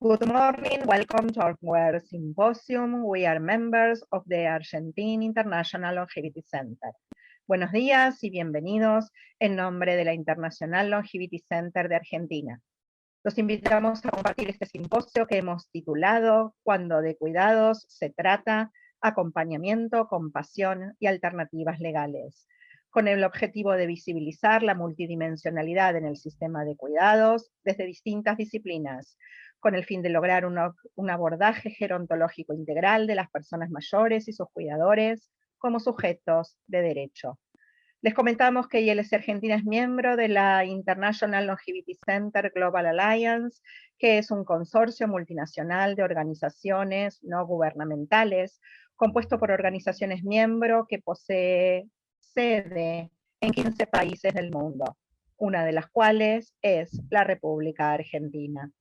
Good morning, welcome to our symposium. We are members of the Argentine International Longevity Center. Buenos días y bienvenidos en nombre de la International Longevity Center de Argentina. Los invitamos a compartir este simposio que hemos titulado Cuando de cuidados se trata, acompañamiento, compasión y alternativas legales, con el objetivo de visibilizar la multidimensionalidad en el sistema de cuidados desde distintas disciplinas, con el fin de lograr un abordaje gerontológico integral de las personas mayores y sus cuidadores como sujetos de derecho. Les comentamos que ILC Argentina es miembro de la International Longevity Center Global Alliance, que es un consorcio multinacional de organizaciones no gubernamentales, compuesto por organizaciones miembro que posee sede en 15 países del mundo, una de las cuales es la República Argentina.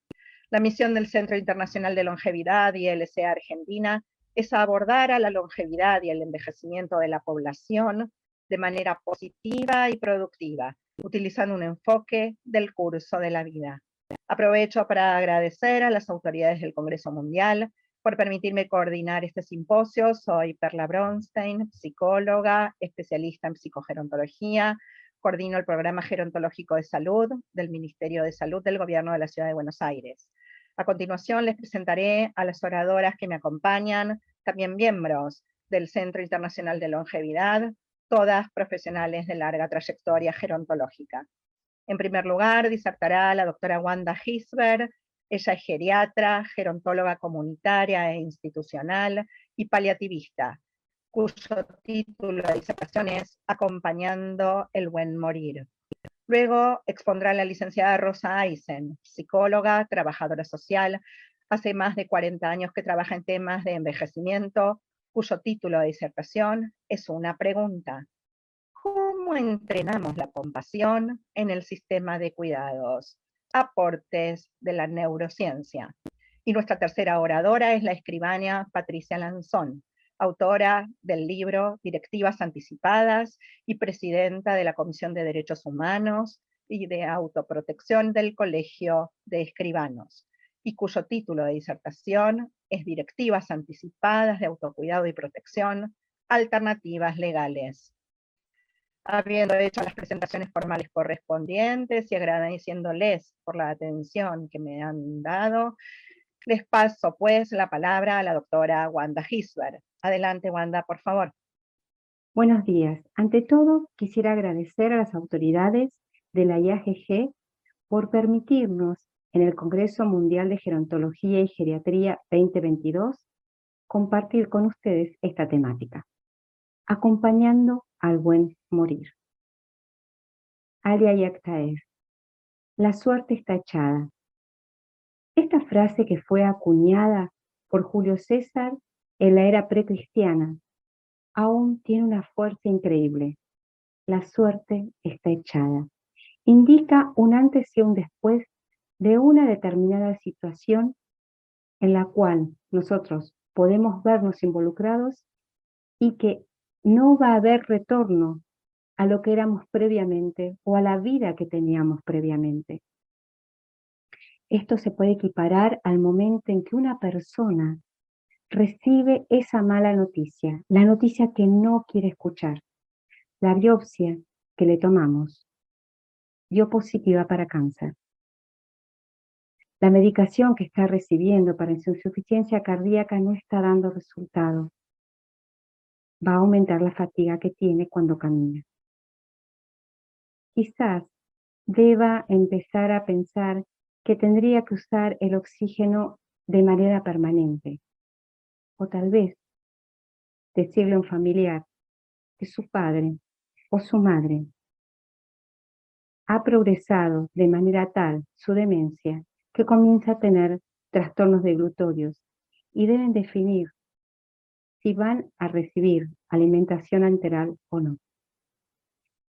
La misión del Centro Internacional de Longevidad ILC Argentina es abordar a la longevidad y el envejecimiento de la población de manera positiva y productiva, utilizando un enfoque del curso de la vida. Aprovecho para agradecer a las autoridades del Congreso Mundial por permitirme coordinar este simposio. Soy Perla Bronstein, psicóloga, especialista en psicogerontología, coordino el programa gerontológico de salud del Ministerio de Salud del Gobierno de la Ciudad de Buenos Aires. A continuación les presentaré a las oradoras que me acompañan, también miembros del Centro Internacional de Longevidad, todas profesionales de larga trayectoria gerontológica. En primer lugar, disertará la doctora Wanda Gisbert. Ella es geriatra, gerontóloga comunitaria e institucional y paliativista, cuyo título de disertación es Acompañando el buen morir. Luego expondrá la licenciada Rosa Eisen, psicóloga, trabajadora social, hace más de 40 años que trabaja en temas de envejecimiento, cuyo título de disertación es una pregunta: ¿cómo entrenamos la compasión en el sistema de cuidados? Aportes de la neurociencia. Y nuestra tercera oradora es la escribana Patricia Lanzón, autora del libro Directivas Anticipadas y presidenta de la Comisión de Derechos Humanos y de Autoprotección del Colegio de Escribanos, y cuyo título de disertación es Directivas Anticipadas de Autocuidado y Protección, Alternativas Legales. Habiendo hecho las presentaciones formales correspondientes y agradeciéndoles por la atención que me han dado, les paso pues la palabra a la doctora Wanda Gisbert. Adelante, Wanda, por favor. Buenos días. Ante todo, quisiera agradecer a las autoridades de la IAGG por permitirnos, en el Congreso Mundial de Gerontología y Geriatría 2022, compartir con ustedes esta temática, acompañando al buen morir. Alia Yaktaev, la suerte está echada. Esta frase, que fue acuñada por Julio César en la era precristiana, aún tiene una fuerza increíble. La suerte está echada. Indica un antes y un después de una determinada situación en la cual nosotros podemos vernos involucrados y que no va a haber retorno a lo que éramos previamente o a la vida que teníamos previamente. Esto se puede equiparar al momento en que una persona recibe esa mala noticia, la noticia que no quiere escuchar. La biopsia que le tomamos dio positiva para cáncer. La medicación que está recibiendo para su insuficiencia cardíaca no está dando resultado. Va a aumentar la fatiga que tiene cuando camina. Quizás deba empezar a pensar que tendría que usar el oxígeno de manera permanente. O tal vez decirle a un familiar que su padre o su madre ha progresado de manera tal su demencia que comienza a tener trastornos deglutorios y deben definir si van a recibir alimentación enteral o no.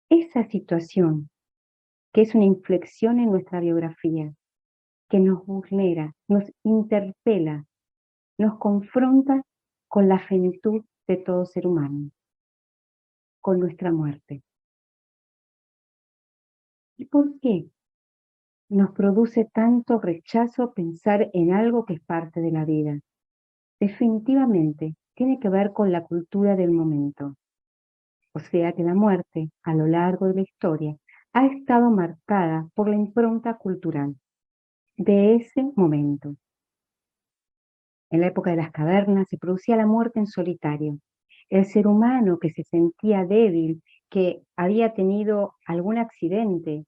Esa situación, que es una inflexión en nuestra biografía, que nos vulnera, nos interpela, nos confronta con la finitud de todo ser humano, con nuestra muerte. ¿Y por qué nos produce tanto rechazo pensar en algo que es parte de la vida. Definitivamente tiene que ver con la cultura del momento. O sea que la muerte, a lo largo de la historia, ha estado marcada por la impronta cultural de ese momento. En la época de las cavernas se producía la muerte en solitario. El ser humano que se sentía débil, que había tenido algún accidente,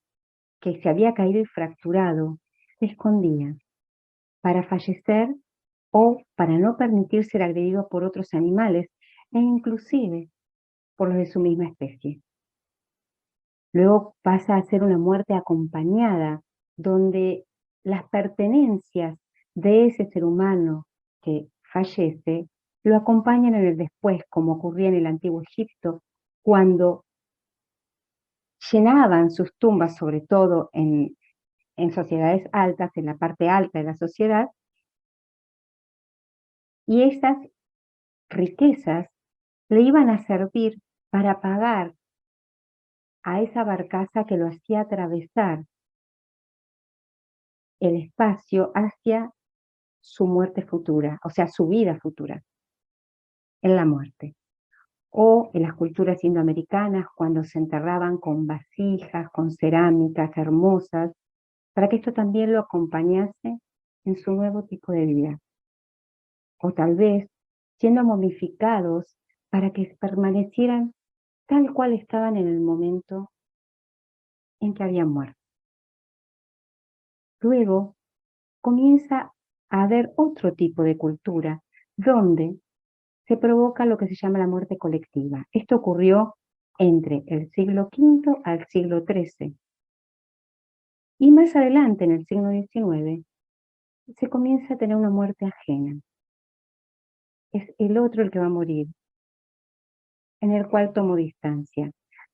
que se había caído y fracturado, se escondía para fallecer o para no permitir ser agredido por otros animales e inclusive por los de su misma especie. Luego pasa a ser una muerte acompañada, donde las pertenencias de ese ser humano que fallece lo acompañan en el después, como ocurría en el antiguo Egipto, cuando llenaban sus tumbas, sobre todo en sociedades altas, en la parte alta de la sociedad, y esas riquezas le iban a servir para pagar a esa barcaza que lo hacía atravesar el espacio hacia su muerte futura, o sea, su vida futura, en la muerte. O en las culturas indoamericanas, cuando se enterraban con vasijas, con cerámicas hermosas, para que esto también lo acompañase en su nuevo tipo de vida. O tal vez siendo momificados para que permanecieran tal cual estaban en el momento en que habían muerto. Luego comienza a haber otro tipo de cultura donde se provoca lo que se llama la muerte colectiva. Esto ocurrió entre el siglo V al siglo XIII. Y más adelante, en el siglo XIX, se comienza a tener una muerte ajena. Es el otro el que va a morir, en el cual tomo distancia.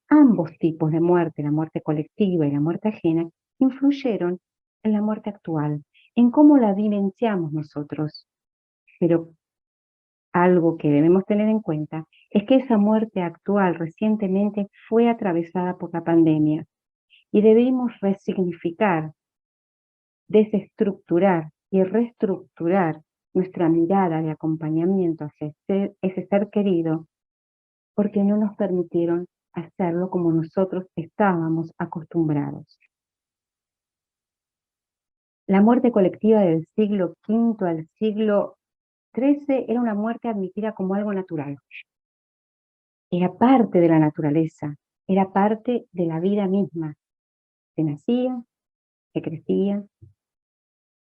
Ambos tipos de muerte, la muerte colectiva y la muerte ajena, influyeron en la muerte actual, en cómo la vivenciamos nosotros. Pero algo que debemos tener en cuenta es que esa muerte actual recientemente fue atravesada por la pandemia y debemos resignificar, desestructurar y reestructurar nuestra mirada de acompañamiento hacia ese ser querido, porque no nos permitieron hacerlo como nosotros estábamos acostumbrados. La muerte colectiva del siglo V al siglo XIII era una muerte admitida como algo natural. Era parte de la naturaleza, era parte de la vida misma. Se nacía, se crecía,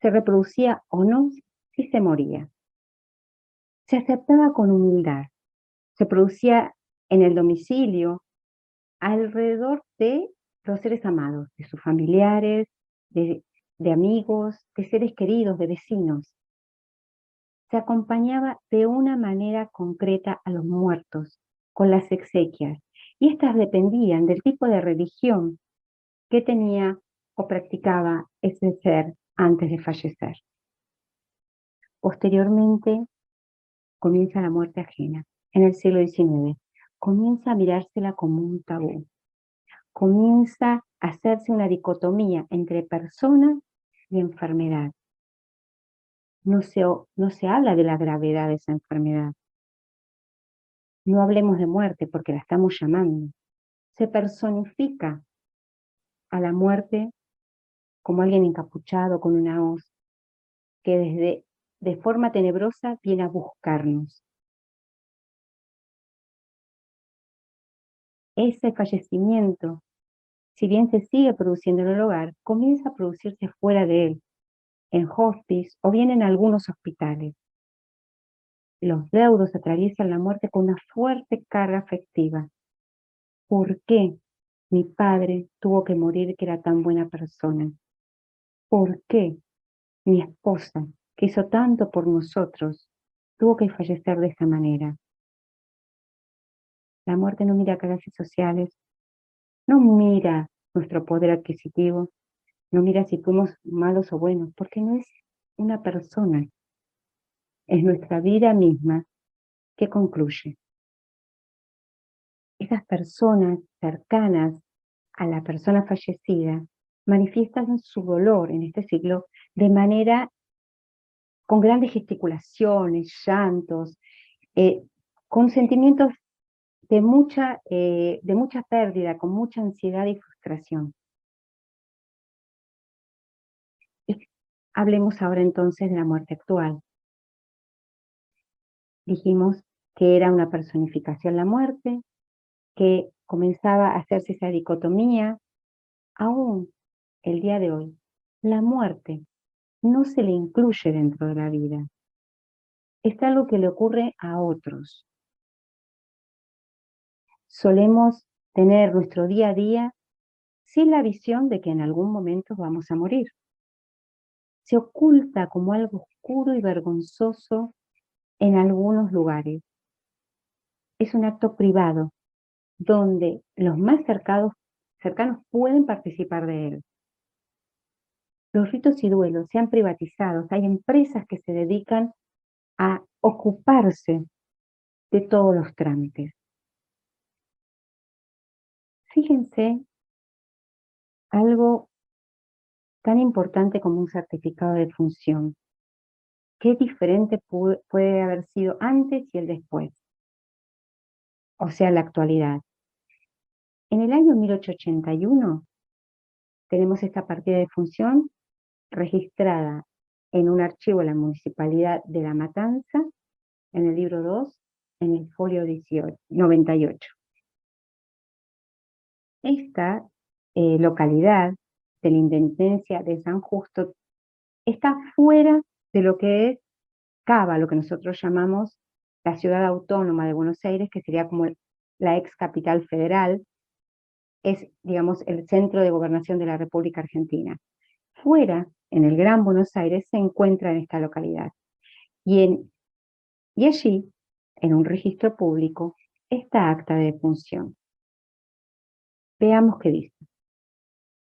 se reproducía o no, si se moría. Se aceptaba con humildad, se producía en el domicilio, alrededor de los seres amados, de sus familiares, de amigos, de seres queridos, de vecinos. Se acompañaba de una manera concreta a los muertos, con las exequias, y estas dependían del tipo de religión que tenía o practicaba ese ser antes de fallecer. Posteriormente comienza la muerte ajena, en el siglo XIX. Comienza a mirársela como un tabú. Comienza a hacerse una dicotomía entre persona y enfermedad. No se habla de la gravedad de esa enfermedad. No hablemos de muerte porque la estamos llamando. Se personifica a la muerte como alguien encapuchado con una hoz que de forma tenebrosa viene a buscarnos. Ese fallecimiento, si bien se sigue produciendo en el hogar, comienza a producirse fuera de él, en hospice o bien en algunos hospitales. Los deudos atraviesan la muerte con una fuerte carga afectiva. ¿Por qué mi padre tuvo que morir que era tan buena persona? ¿Por qué mi esposa, que hizo tanto por nosotros, tuvo que fallecer de esa manera? La muerte no mira clases sociales, no mira nuestro poder adquisitivo, no mira si fuimos malos o buenos, porque no es una persona, es nuestra vida misma que concluye. Esas personas cercanas a la persona fallecida manifiestan su dolor en este siglo de manera con grandes gesticulaciones, llantos, con sentimientos de mucha pérdida, con mucha ansiedad y frustración. Hablemos ahora entonces de la muerte actual. Dijimos que era una personificación la muerte, que comenzaba a hacerse esa dicotomía. Aún el día de hoy, la muerte no se le incluye dentro de la vida. Es algo que le ocurre a otros. Solemos tener nuestro día a día sin la visión de que en algún momento vamos a morir. Se oculta como algo oscuro y vergonzoso en algunos lugares. Es un acto privado donde los más cercanos pueden participar de él. Los ritos y duelos se han privatizado. Hay empresas que se dedican a ocuparse de todos los trámites. Fíjense algo tan importante como un certificado de defunción. Qué diferente puede haber sido antes y el después. O sea, la actualidad. En el año 1881 tenemos esta partida de defunción registrada en un archivo de la Municipalidad de La Matanza, en el libro 2, en el folio 98. Esta localidad de la Intendencia de San Justo está fuera de lo que es Cava, lo que nosotros llamamos la ciudad autónoma de Buenos Aires, que sería como la ex capital federal, es, digamos, el centro de gobernación de la República Argentina. Fuera, en el Gran Buenos Aires, se encuentra en esta localidad. Y allí, en un registro público, está acta de defunción. Veamos qué dice.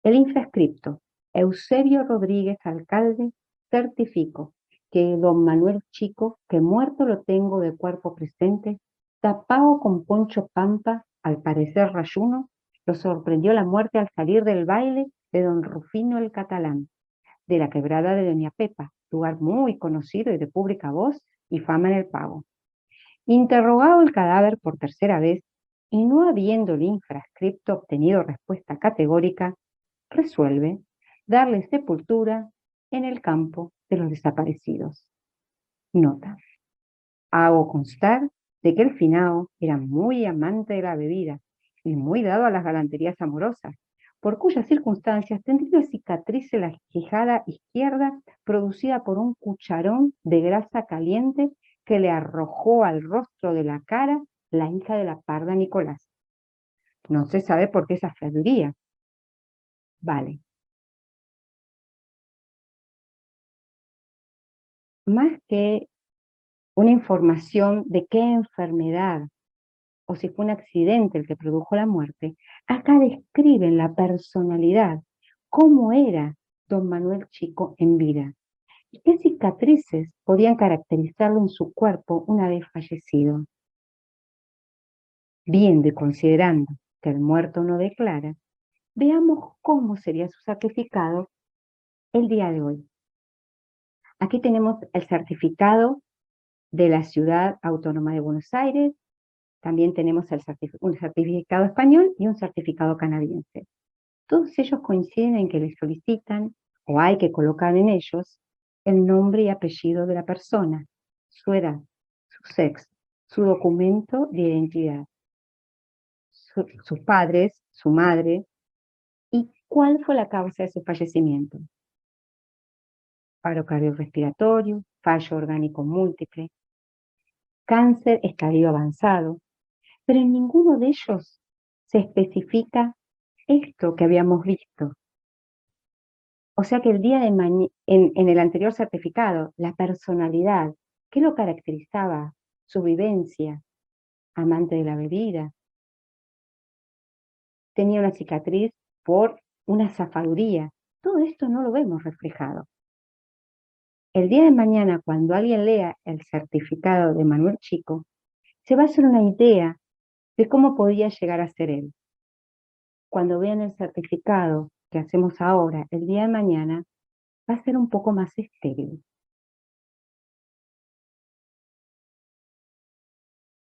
El infrascripto, Eusebio Rodríguez, alcalde, certifico que don Manuel Chico, que muerto lo tengo de cuerpo presente, tapado con poncho pampa, al parecer rayuno, lo sorprendió la muerte al salir del baile de don Rufino el Catalán, de la quebrada de doña Pepa, lugar muy conocido y de pública voz y fama en el pago. Interrogado el cadáver por tercera vez, y no habiendo el infrascripto obtenido respuesta categórica, resuelve darle sepultura en el campo de los desaparecidos. Nota. Hago constar de que el finado era muy amante de la bebida y muy dado a las galanterías amorosas, por cuyas circunstancias tendría cicatriz en la quijada izquierda producida por un cucharón de grasa caliente que le arrojó al rostro de la cara la hija de la parda Nicolás. No se sabe por qué esa feduría. Vale. Más que una información de qué enfermedad o si fue un accidente el que produjo la muerte, acá describen la personalidad, cómo era don Manuel Chico en vida y qué cicatrices podían caracterizarlo en su cuerpo una vez fallecido. Viendo y considerando que el muerto no declara, veamos cómo sería su sacrificado el día de hoy. Aquí tenemos el certificado de la Ciudad Autónoma de Buenos Aires. También tenemos un certificado español y un certificado canadiense. Todos ellos coinciden en que les solicitan, o hay que colocar en ellos, el nombre y apellido de la persona, su edad, su sexo, su documento de identidad, sus padres, su madre, y cuál fue la causa de su fallecimiento. Paro cardiorrespiratorio, fallo orgánico múltiple, cáncer estadio avanzado, pero en ninguno de ellos se especifica esto que habíamos visto. O sea que el día de en el anterior certificado, la personalidad, ¿qué lo caracterizaba? Su vivencia, amante de la bebida. Tenía una cicatriz por una zafaduría. Todo esto no lo vemos reflejado. El día de mañana, cuando alguien lea el certificado de Manuel Chico, se va a hacer una idea de cómo podía llegar a ser él. Cuando vean el certificado que hacemos ahora, el día de mañana, va a ser un poco más estéril.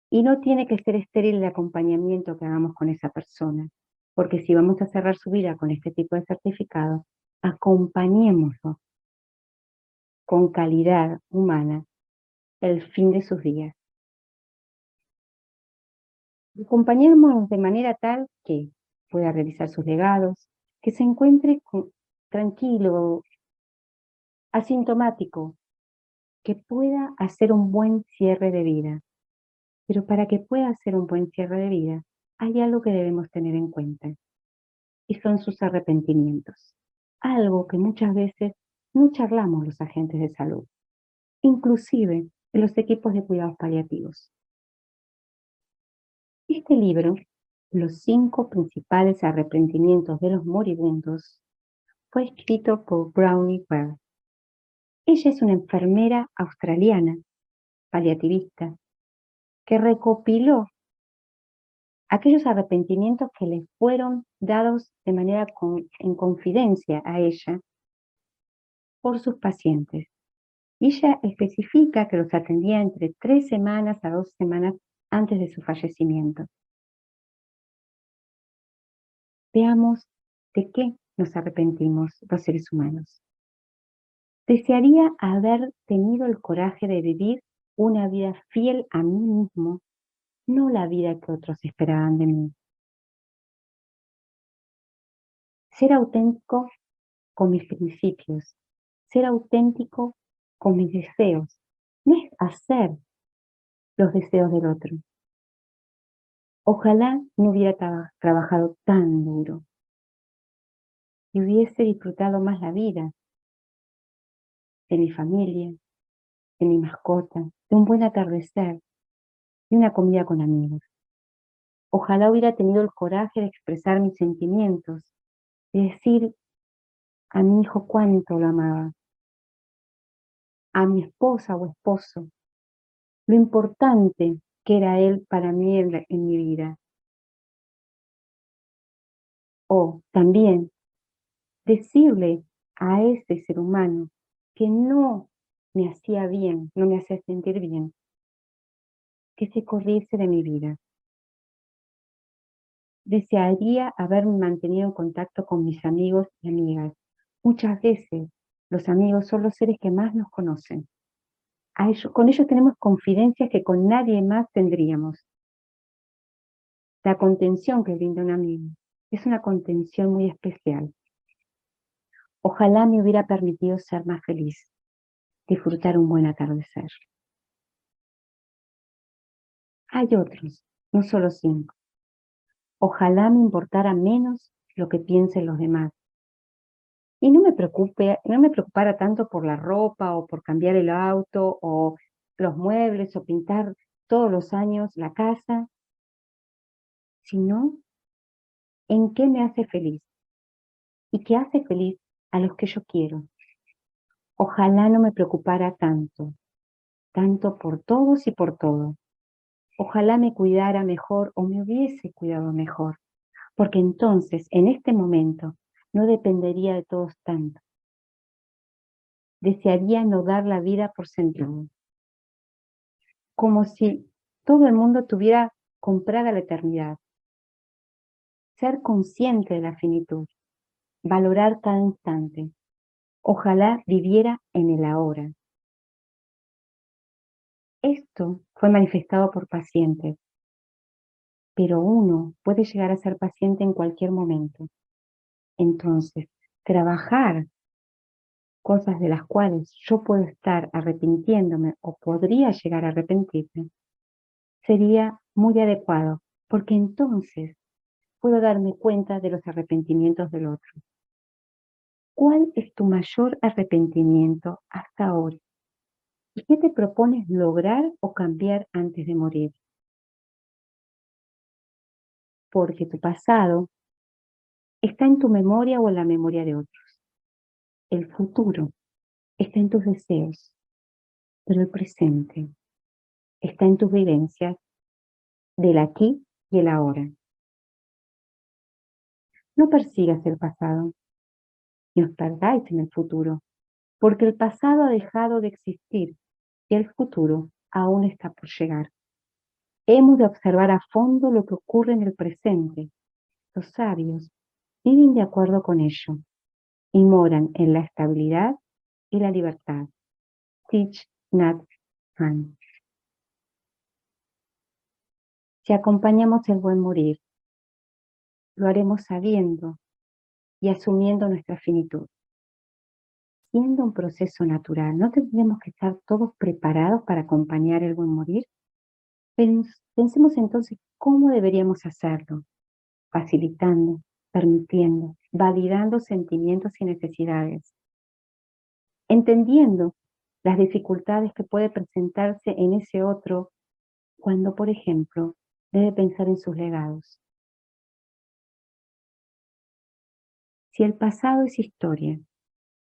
Y no tiene que ser estéril el acompañamiento que hagamos con esa persona, porque si vamos a cerrar su vida con este tipo de certificado, acompañémoslo con calidad humana el fin de sus días. Acompañémoslo de manera tal que pueda realizar sus legados, que se encuentre tranquilo, asintomático, que pueda hacer un buen cierre de vida. Pero para que pueda hacer un buen cierre de vida, hay algo que debemos tener en cuenta, y son sus arrepentimientos. Algo que muchas veces no charlamos los agentes de salud, inclusive en los equipos de cuidados paliativos. Este libro, Los 5 principales arrepentimientos de los moribundos, fue escrito por Bronnie Ware. Ella es una enfermera australiana, paliativista, que recopiló aquellos arrepentimientos que le fueron dados de manera en confidencia a ella por sus pacientes. Y ella especifica que los atendía entre 3 semanas a 2 semanas antes de su fallecimiento. Veamos de qué nos arrepentimos los seres humanos. Desearía haber tenido el coraje de vivir una vida fiel a mí mismo, no la vida que otros esperaban de mí. Ser auténtico con mis principios, ser auténtico con mis deseos, no es hacer los deseos del otro. Ojalá no hubiera trabajado tan duro y hubiese disfrutado más la vida, de mi familia, de mi mascota, de un buen atardecer, de una comida con amigos. Ojalá hubiera tenido el coraje de expresar mis sentimientos, de decir a mi hijo cuánto lo amaba, a mi esposa o esposo, lo importante que era él para mí en mi vida. O también decirle a ese ser humano que no me hacía bien, no me hacía sentir bien, que se corriese de mi vida. Desearía haberme mantenido en contacto con mis amigos y amigas. Muchas veces los amigos son los seres que más nos conocen. Con ellos tenemos confidencias que con nadie más tendríamos. La contención que brinda un amigo es una contención muy especial. Ojalá me hubiera permitido ser más feliz, disfrutar un buen atardecer. Hay otros, no solo 5. Ojalá me importara menos lo que piensen los demás. Y no me preocupara tanto por la ropa o por cambiar el auto o los muebles o pintar todos los años la casa, sino en qué me hace feliz y qué hace feliz a los que yo quiero. Ojalá no me preocupara tanto por todos y por todo. Ojalá me cuidara mejor o me hubiese cuidado mejor, porque entonces, en este momento, no dependería de todos tanto. Desearía no dar la vida por sentado, como si todo el mundo tuviera comprada la eternidad. Ser consciente de la finitud, valorar cada instante. Ojalá viviera en el ahora. Esto fue manifestado por pacientes, pero uno puede llegar a ser paciente en cualquier momento. Entonces, trabajar cosas de las cuales yo puedo estar arrepintiéndome o podría llegar a arrepentirme, sería muy adecuado, porque entonces puedo darme cuenta de los arrepentimientos del otro. ¿Cuál es tu mayor arrepentimiento hasta ahora? ¿Y qué te propones lograr o cambiar antes de morir? Porque tu pasado está en tu memoria o en la memoria de otros. El futuro está en tus deseos, pero el presente está en tus vivencias del aquí y el ahora. No persigas el pasado, ni os perdáis en el futuro, porque el pasado ha dejado de existir y el futuro aún está por llegar. Hemos de observar a fondo lo que ocurre en el presente. Los sabios viven de acuerdo con ello y moran en la estabilidad y la libertad. Thich Nhat Hanh. Si acompañamos el buen morir, lo haremos sabiendo y asumiendo nuestra finitud. Siendo un proceso natural, ¿no tendremos que estar todos preparados para acompañar el buen morir? Pensemos entonces cómo deberíamos hacerlo, facilitando, permitiendo, validando sentimientos y necesidades, entendiendo las dificultades que puede presentarse en ese otro cuando, por ejemplo, debe pensar en sus legados. Si el pasado es historia,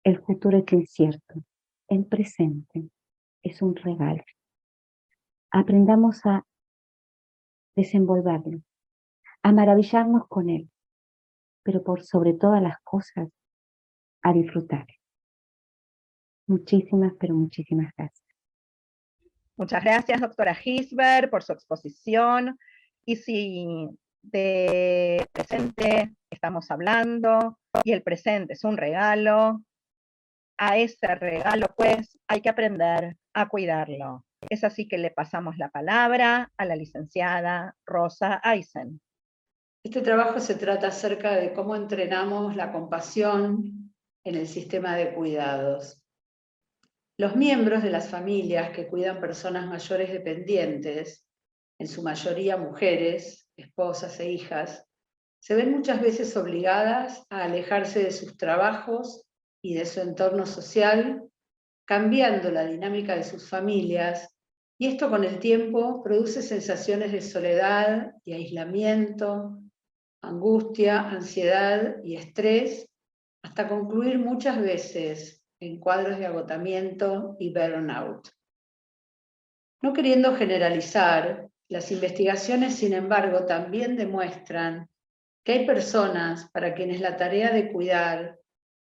el futuro es incierto, el presente es un regalo. Aprendamos a desenvolverlo, a maravillarnos con él, pero por sobre todas las cosas, a disfrutar. Muchísimas, pero muchísimas gracias. Muchas gracias, doctora Gisbert, por su exposición. Y si de presente estamos hablando y el presente es un regalo, a ese regalo pues hay que aprender a cuidarlo. Es así que le pasamos la palabra a la licenciada Rosa Eisen. Este trabajo se trata acerca de cómo entrenamos la compasión en el sistema de cuidados. Los miembros de las familias que cuidan personas mayores dependientes, en su mayoría mujeres, esposas e hijas, se ven muchas veces obligadas a alejarse de sus trabajos y de su entorno social, cambiando la dinámica de sus familias, y esto con el tiempo produce sensaciones de soledad y aislamiento, angustia, ansiedad y estrés, hasta concluir muchas veces en cuadros de agotamiento y burnout. No queriendo generalizar, las investigaciones, sin embargo, también demuestran que hay personas para quienes la tarea de cuidar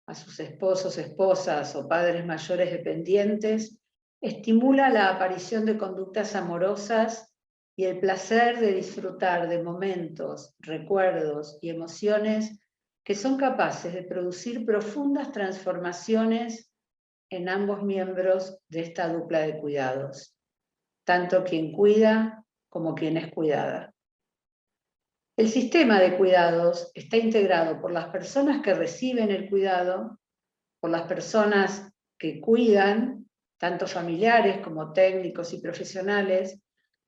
a sus esposos, esposas o padres mayores dependientes estimula la aparición de conductas amorosas y el placer de disfrutar de momentos, recuerdos y emociones que son capaces de producir profundas transformaciones en ambos miembros de esta dupla de cuidados, tanto quien cuida como quien es cuidada. El sistema de cuidados está integrado por las personas que reciben el cuidado, por las personas que cuidan, tanto familiares como técnicos y profesionales,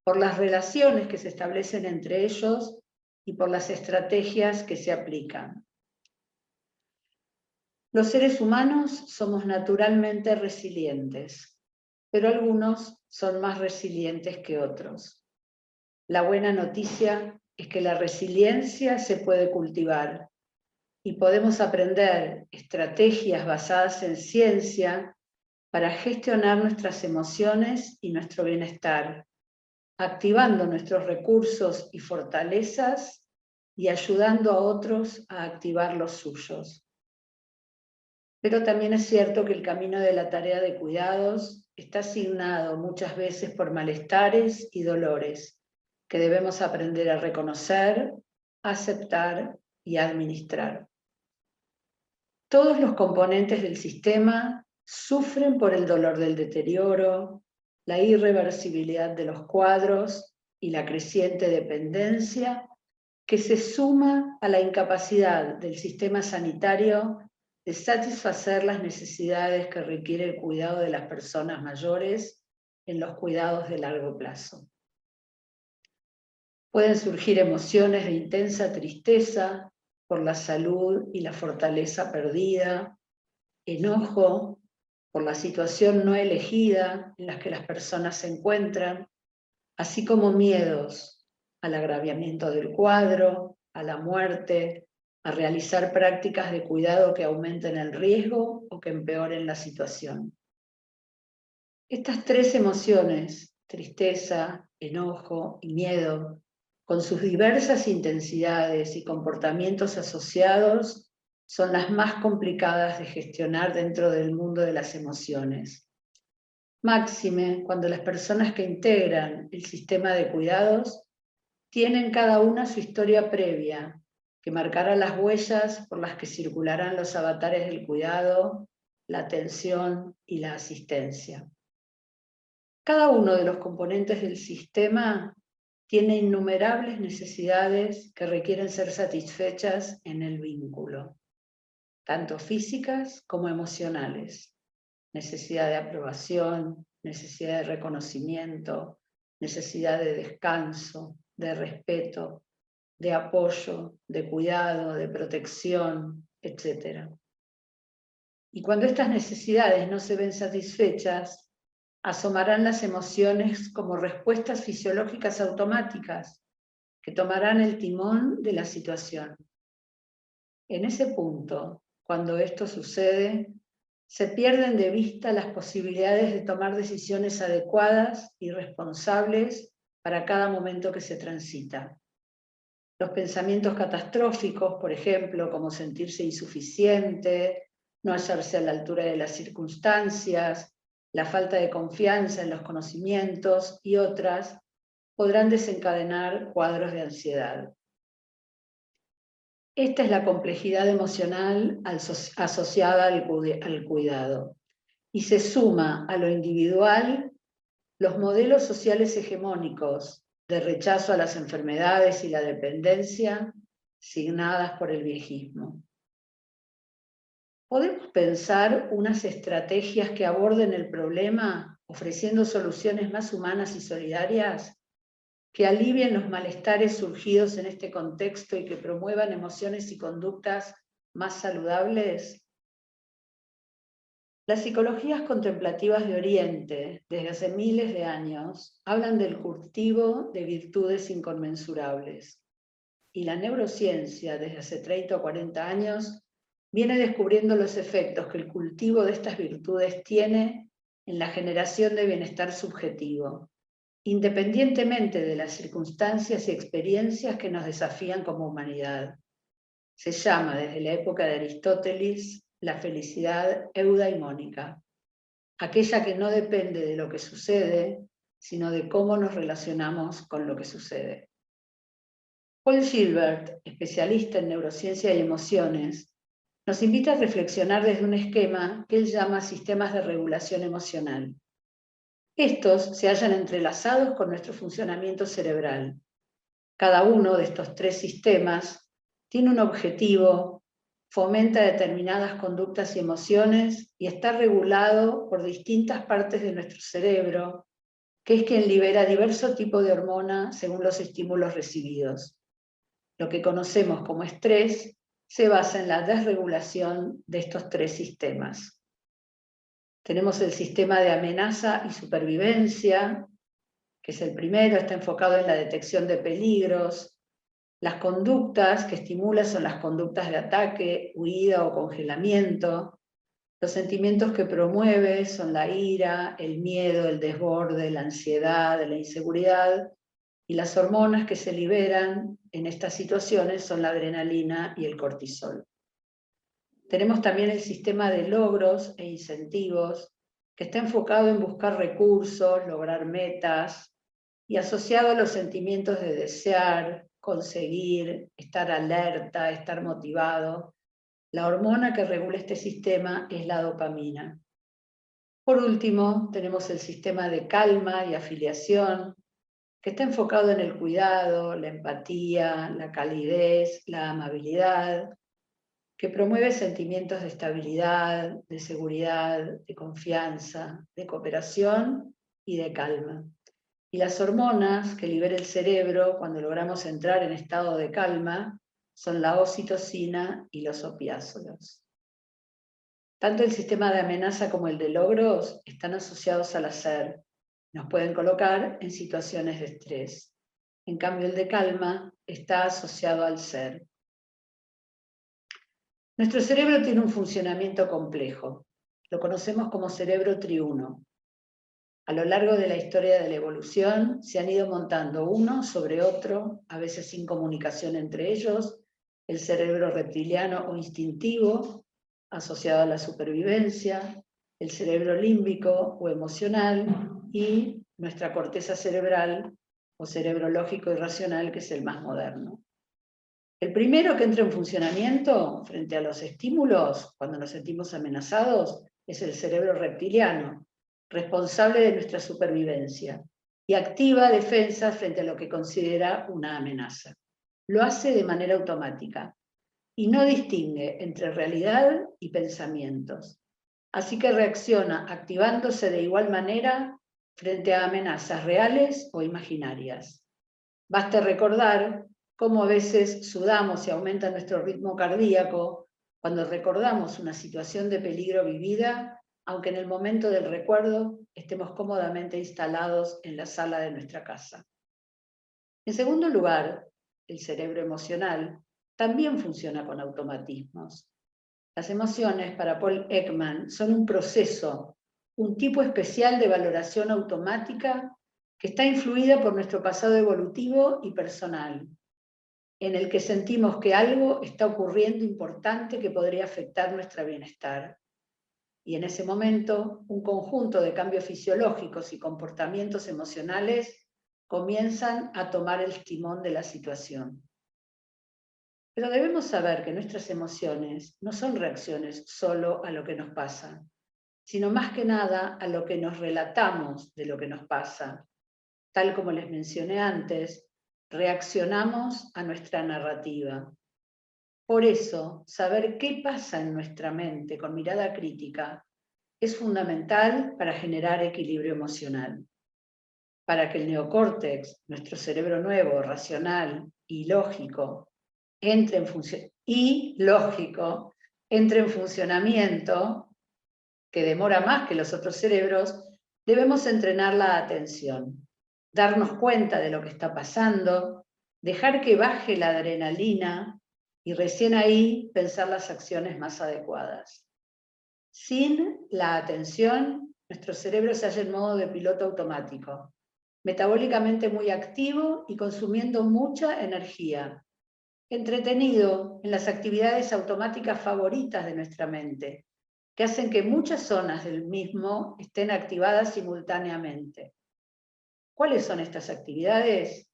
por las relaciones que se establecen entre ellos y por las estrategias que se aplican. Los seres humanos somos naturalmente resilientes, pero algunos son más resilientes que otros. La buena noticia es que la resiliencia se puede cultivar y podemos aprender estrategias basadas en ciencia para gestionar nuestras emociones y nuestro bienestar, activando nuestros recursos y fortalezas y ayudando a otros a activar los suyos. Pero también es cierto que el camino de la tarea de cuidados está asignado muchas veces por malestares y dolores que debemos aprender a reconocer, aceptar y administrar. Todos los componentes del sistema sufren por el dolor del deterioro, la irreversibilidad de los cuadros y la creciente dependencia que se suma a la incapacidad del sistema sanitario de satisfacer las necesidades que requiere el cuidado de las personas mayores en los cuidados de largo plazo. Pueden surgir emociones de intensa tristeza por la salud y la fortaleza perdida, enojo por la situación no elegida en la que las personas se encuentran, así como miedos al agraviamiento del cuadro, a la muerte, a realizar prácticas de cuidado que aumenten el riesgo o que empeoren la situación. Estas tres emociones, tristeza, enojo y miedo, con sus diversas intensidades y comportamientos asociados, son las más complicadas de gestionar dentro del mundo de las emociones. Máxime cuando las personas que integran el sistema de cuidados tienen cada una su historia previa, que marcará las huellas por las que circularán los avatares del cuidado, la atención y la asistencia. Cada uno de los componentes del sistema tiene innumerables necesidades que requieren ser satisfechas en el vínculo, tanto físicas como emocionales. Necesidad de aprobación, necesidad de reconocimiento, necesidad de descanso, de respeto, de apoyo, de cuidado, de protección, etc. Y cuando estas necesidades no se ven satisfechas, asomarán las emociones como respuestas fisiológicas automáticas que tomarán el timón de la situación. En ese punto, cuando esto sucede, se pierden de vista las posibilidades de tomar decisiones adecuadas y responsables para cada momento que se transita. Los pensamientos catastróficos, por ejemplo, como sentirse insuficiente, no hallarse a la altura de las circunstancias, la falta de confianza en los conocimientos y otras, podrán desencadenar cuadros de ansiedad. Esta es la complejidad emocional asociada al cuidado. Y se suma a lo individual los modelos sociales hegemónicos de rechazo a las enfermedades y la dependencia signadas por el viejismo. ¿Podemos pensar unas estrategias que aborden el problema ofreciendo soluciones más humanas y solidarias, que alivien los malestares surgidos en este contexto y que promuevan emociones y conductas más saludables? Las psicologías contemplativas de Oriente, desde hace miles de años, hablan del cultivo de virtudes inconmensurables. Y la neurociencia, desde hace 30 o 40 años, viene descubriendo los efectos que el cultivo de estas virtudes tiene en la generación de bienestar subjetivo, independientemente de las circunstancias y experiencias que nos desafían como humanidad. Se llama, desde la época de Aristóteles, la felicidad eudaimónica, aquella que no depende de lo que sucede, sino de cómo nos relacionamos con lo que sucede. Paul Gilbert, especialista en neurociencia y emociones, nos invita a reflexionar desde un esquema que él llama sistemas de regulación emocional. Estos se hallan entrelazados con nuestro funcionamiento cerebral. Cada uno de estos tres sistemas tiene un objetivo, fomenta determinadas conductas y emociones y está regulado por distintas partes de nuestro cerebro, que es quien libera diversos tipos de hormonas según los estímulos recibidos. Lo que conocemos como estrés se basa en la desregulación de estos tres sistemas. Tenemos el sistema de amenaza y supervivencia, que es el primero, está enfocado en la detección de peligros. Las conductas que estimula son las conductas de ataque, huida o congelamiento. Los sentimientos que promueve son la ira, el miedo, el desborde, la ansiedad, la inseguridad. Y las hormonas que se liberan en estas situaciones son la adrenalina y el cortisol. Tenemos también el sistema de logros e incentivos, que está enfocado en buscar recursos, lograr metas, y asociado a los sentimientos de desear, conseguir, estar alerta, estar motivado. La hormona que regula este sistema es la dopamina. Por último, tenemos el sistema de calma y afiliación, que está enfocado en el cuidado, la empatía, la calidez, la amabilidad, que promueve sentimientos de estabilidad, de seguridad, de confianza, de cooperación y de calma. Y las hormonas que libera el cerebro cuando logramos entrar en estado de calma son la oxitocina y los opiáceos. Tanto el sistema de amenaza como el de logros están asociados al hacer. Nos pueden colocar en situaciones de estrés. En cambio, el de calma está asociado al ser. Nuestro cerebro tiene un funcionamiento complejo. Lo conocemos como cerebro triuno. A lo largo de la historia de la evolución se han ido montando uno sobre otro, a veces sin comunicación entre ellos, el cerebro reptiliano o instintivo, asociado a la supervivencia, el cerebro límbico o emocional, y nuestra corteza cerebral o cerebro lógico y racional, que es el más moderno. El primero que entra en funcionamiento frente a los estímulos, cuando nos sentimos amenazados, es el cerebro reptiliano, responsable de nuestra supervivencia, y activa defensas frente a lo que considera una amenaza. Lo hace de manera automática y no distingue entre realidad y pensamientos. Así que reacciona activándose de igual manera frente a amenazas reales o imaginarias. Basta recordar cómo a veces sudamos y aumenta nuestro ritmo cardíaco cuando recordamos una situación de peligro vivida, aunque en el momento del recuerdo estemos cómodamente instalados en la sala de nuestra casa. En segundo lugar, el cerebro emocional también funciona con automatismos. Las emociones, para Paul Ekman, son un proceso, un tipo especial de valoración automática que está influida por nuestro pasado evolutivo y personal, en el que sentimos que algo está ocurriendo importante que podría afectar nuestro bienestar. Y en ese momento, un conjunto de cambios fisiológicos y comportamientos emocionales comienzan a tomar el timón de la situación. Pero debemos saber que nuestras emociones no son reacciones solo a lo que nos pasa, sino más que nada a lo que nos relatamos de lo que nos pasa. Tal como les mencioné antes, reaccionamos a nuestra narrativa. Por eso, saber qué pasa en nuestra mente con mirada crítica es fundamental para generar equilibrio emocional. Para que el neocórtex, nuestro cerebro nuevo, racional y lógico, entre en funcionamiento, que demora más que los otros cerebros, debemos entrenar la atención, darnos cuenta de lo que está pasando, dejar que baje la adrenalina y recién ahí pensar las acciones más adecuadas. Sin la atención, nuestro cerebro se halla en modo de piloto automático, metabólicamente muy activo y consumiendo mucha energía, entretenido en las actividades automáticas favoritas de nuestra mente, que hacen que muchas zonas del mismo estén activadas simultáneamente. ¿Cuáles son estas actividades?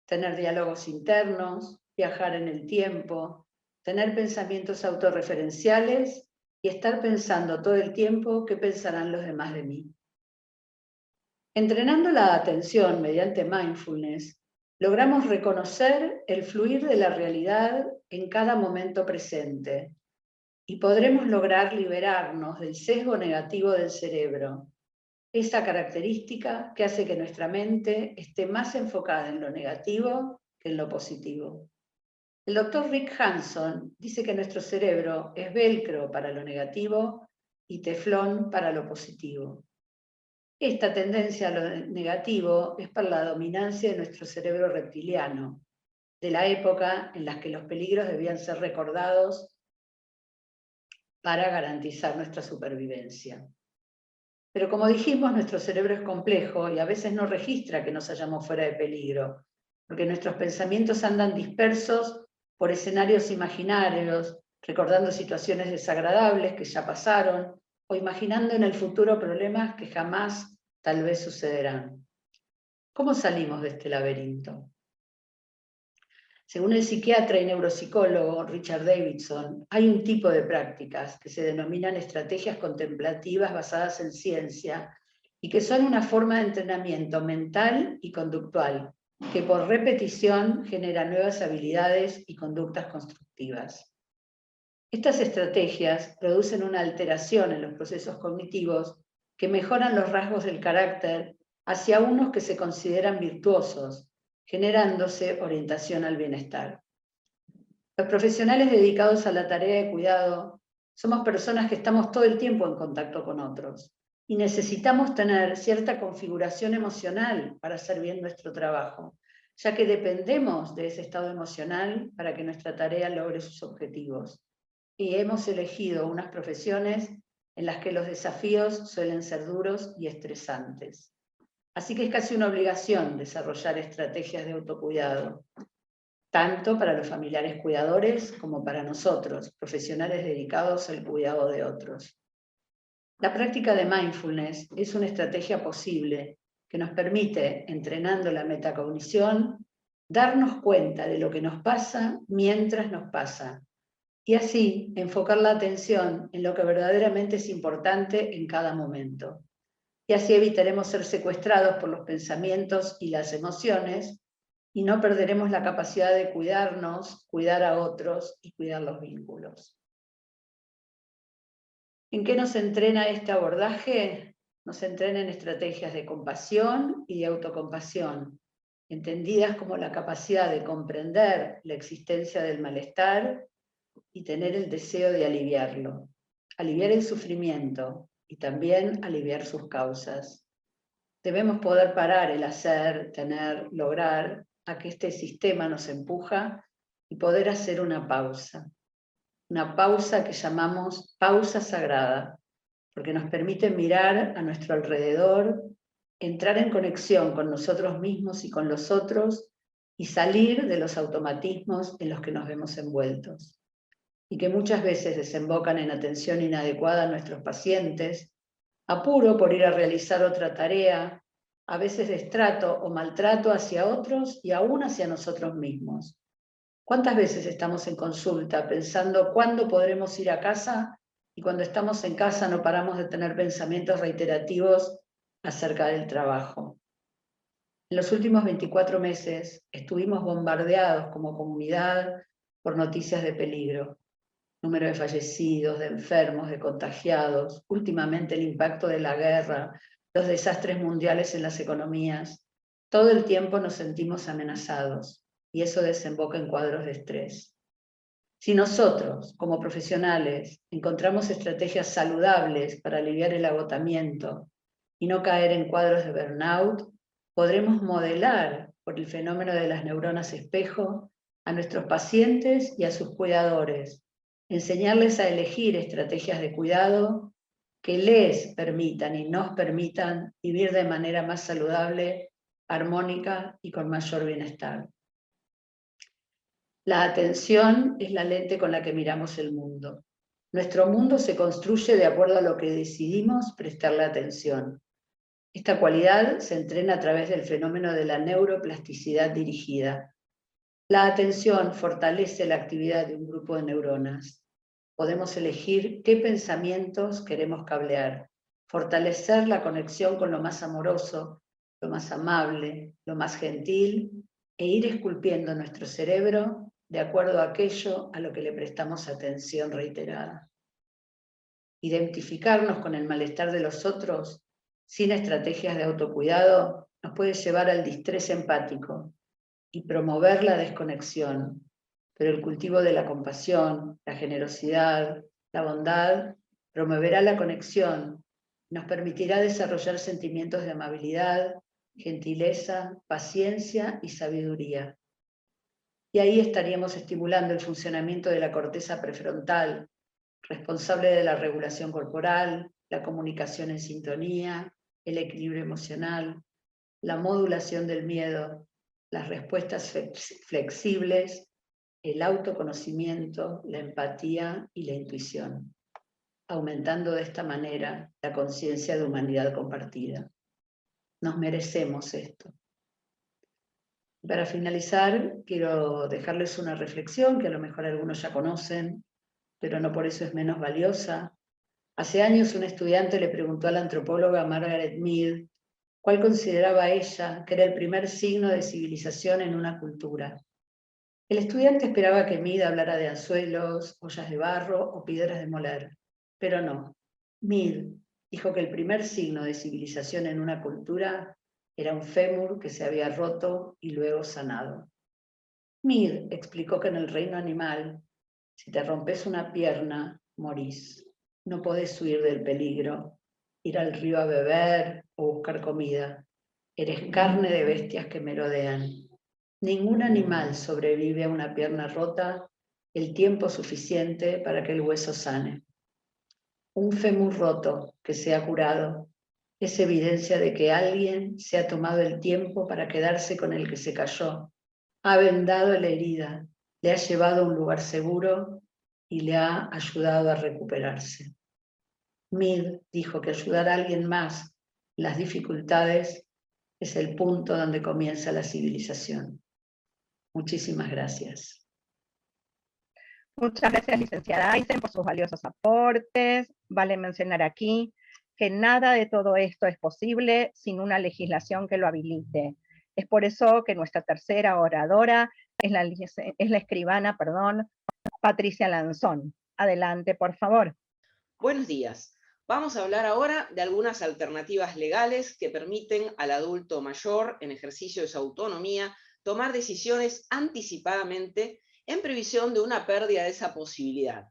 Tener diálogos internos, viajar en el tiempo, tener pensamientos autorreferenciales y estar pensando todo el tiempo qué pensarán los demás de mí. Entrenando la atención mediante mindfulness, logramos reconocer el fluir de la realidad en cada momento presente y podremos lograr liberarnos del sesgo negativo del cerebro, esa característica que hace que nuestra mente esté más enfocada en lo negativo que en lo positivo. El doctor Rick Hanson dice que nuestro cerebro es velcro para lo negativo y teflón para lo positivo. Esta tendencia a lo negativo es para la dominancia de nuestro cerebro reptiliano, de la época en la que los peligros debían ser recordados para garantizar nuestra supervivencia. Pero como dijimos, nuestro cerebro es complejo y a veces no registra que nos hallamos fuera de peligro, porque nuestros pensamientos andan dispersos por escenarios imaginarios, recordando situaciones desagradables que ya pasaron, o imaginando en el futuro problemas que jamás tal vez sucederán. ¿Cómo salimos de este laberinto? Según el psiquiatra y neuropsicólogo Richard Davidson, hay un tipo de prácticas que se denominan estrategias contemplativas basadas en ciencia y que son una forma de entrenamiento mental y conductual que por repetición genera nuevas habilidades y conductas constructivas. Estas estrategias producen una alteración en los procesos cognitivos que mejoran los rasgos del carácter hacia unos que se consideran virtuosos, generándose orientación al bienestar. Los profesionales dedicados a la tarea de cuidado somos personas que estamos todo el tiempo en contacto con otros y necesitamos tener cierta configuración emocional para hacer bien nuestro trabajo, ya que dependemos de ese estado emocional para que nuestra tarea logre sus objetivos. Y hemos elegido unas profesiones en las que los desafíos suelen ser duros y estresantes. Así que es casi una obligación desarrollar estrategias de autocuidado. tanto para los familiares cuidadores como para nosotros, profesionales dedicados al cuidado de otros. La práctica de mindfulness es una estrategia posible que nos permite, entrenando la metacognición, darnos cuenta de lo que nos pasa mientras nos pasa, y así enfocar la atención en lo que verdaderamente es importante en cada momento. Y así evitaremos ser secuestrados por los pensamientos y las emociones, y no perderemos la capacidad de cuidarnos, cuidar a otros y cuidar los vínculos. ¿En qué nos entrena este abordaje? Nos entrena en estrategias de compasión y de autocompasión, entendidas como la capacidad de comprender la existencia del malestar y tener el deseo de aliviarlo, aliviar el sufrimiento y también aliviar sus causas. Debemos poder parar el hacer, tener, lograr, a que este sistema nos empuja y poder hacer una pausa que llamamos pausa sagrada, porque nos permite mirar a nuestro alrededor, entrar en conexión con nosotros mismos y con los otros, y salir de los automatismos en los que nos vemos envueltos, y que muchas veces desembocan en atención inadecuada a nuestros pacientes, apuro por ir a realizar otra tarea, a veces destrato o maltrato hacia otros y aún hacia nosotros mismos. ¿Cuántas veces estamos en consulta pensando cuándo podremos ir a casa y cuando estamos en casa no paramos de tener pensamientos reiterativos acerca del trabajo? En los últimos 24 meses estuvimos bombardeados como comunidad por noticias de peligro. Número de fallecidos, de enfermos, de contagiados, últimamente el impacto de la guerra, los desastres mundiales en las economías. Todo el tiempo nos sentimos amenazados. Y eso desemboca en cuadros de estrés. Si nosotros, como profesionales, encontramos estrategias saludables para aliviar el agotamiento y no caer en cuadros de burnout, podremos modelar por el fenómeno de las neuronas espejo a nuestros pacientes y a sus cuidadores, enseñarles a elegir estrategias de cuidado que les permitan y nos permitan vivir de manera más saludable, armónica y con mayor bienestar. La atención es la lente con la que miramos el mundo. Nuestro mundo se construye de acuerdo a lo que decidimos prestarle atención. Esta cualidad se entrena a través del fenómeno de la neuroplasticidad dirigida. La atención fortalece la actividad de un grupo de neuronas. Podemos elegir qué pensamientos queremos cablear, fortalecer la conexión con lo más amoroso, lo más amable, lo más gentil, e ir esculpiendo nuestro cerebro de acuerdo a aquello a lo que le prestamos atención reiterada. Identificarnos con el malestar de los otros sin estrategias de autocuidado nos puede llevar al distrés empático y promover la desconexión, pero el cultivo de la compasión, la generosidad, la bondad promoverá la conexión, nos permitirá desarrollar sentimientos de amabilidad, gentileza, paciencia y sabiduría. Y ahí estaríamos estimulando el funcionamiento de la corteza prefrontal, responsable de la regulación corporal, la comunicación en sintonía, el equilibrio emocional, la modulación del miedo, las respuestas flexibles, el autoconocimiento, la empatía y la intuición, aumentando de esta manera la conciencia de humanidad compartida. Nos merecemos esto. Para finalizar, quiero dejarles una reflexión que a lo mejor algunos ya conocen, pero no por eso es menos valiosa. Hace años un estudiante le preguntó a la antropóloga Margaret Mead cuál consideraba ella que era el primer signo de civilización en una cultura. El estudiante esperaba que Mead hablara de anzuelos, ollas de barro o piedras de moler, pero no. Mead dijo que el primer signo de civilización en una cultura era un fémur que se había roto y luego sanado. Mead explicó que en el reino animal, si te rompes una pierna, morís. No podés huir del peligro, ir al río a beber o buscar comida. Eres carne de bestias que merodean. Ningún animal sobrevive a una pierna rota el tiempo suficiente para que el hueso sane. Un fémur roto que se ha curado es evidencia de que alguien se ha tomado el tiempo para quedarse con el que se cayó, ha vendado la herida, le ha llevado a un lugar seguro y le ha ayudado a recuperarse. Mead dijo que ayudar a alguien más en las dificultades es el punto donde comienza la civilización. Muchísimas gracias. Muchas gracias, licenciada Aysen, por sus valiosos aportes. Vale mencionar aquí que nada de todo esto es posible sin una legislación que lo habilite. Es por eso que nuestra tercera oradora es la escribana, Patricia Lanzón. Adelante, por favor. Buenos días. Vamos a hablar ahora de algunas alternativas legales que permiten al adulto mayor, en ejercicio de su autonomía, tomar decisiones anticipadamente en previsión de una pérdida de esa posibilidad,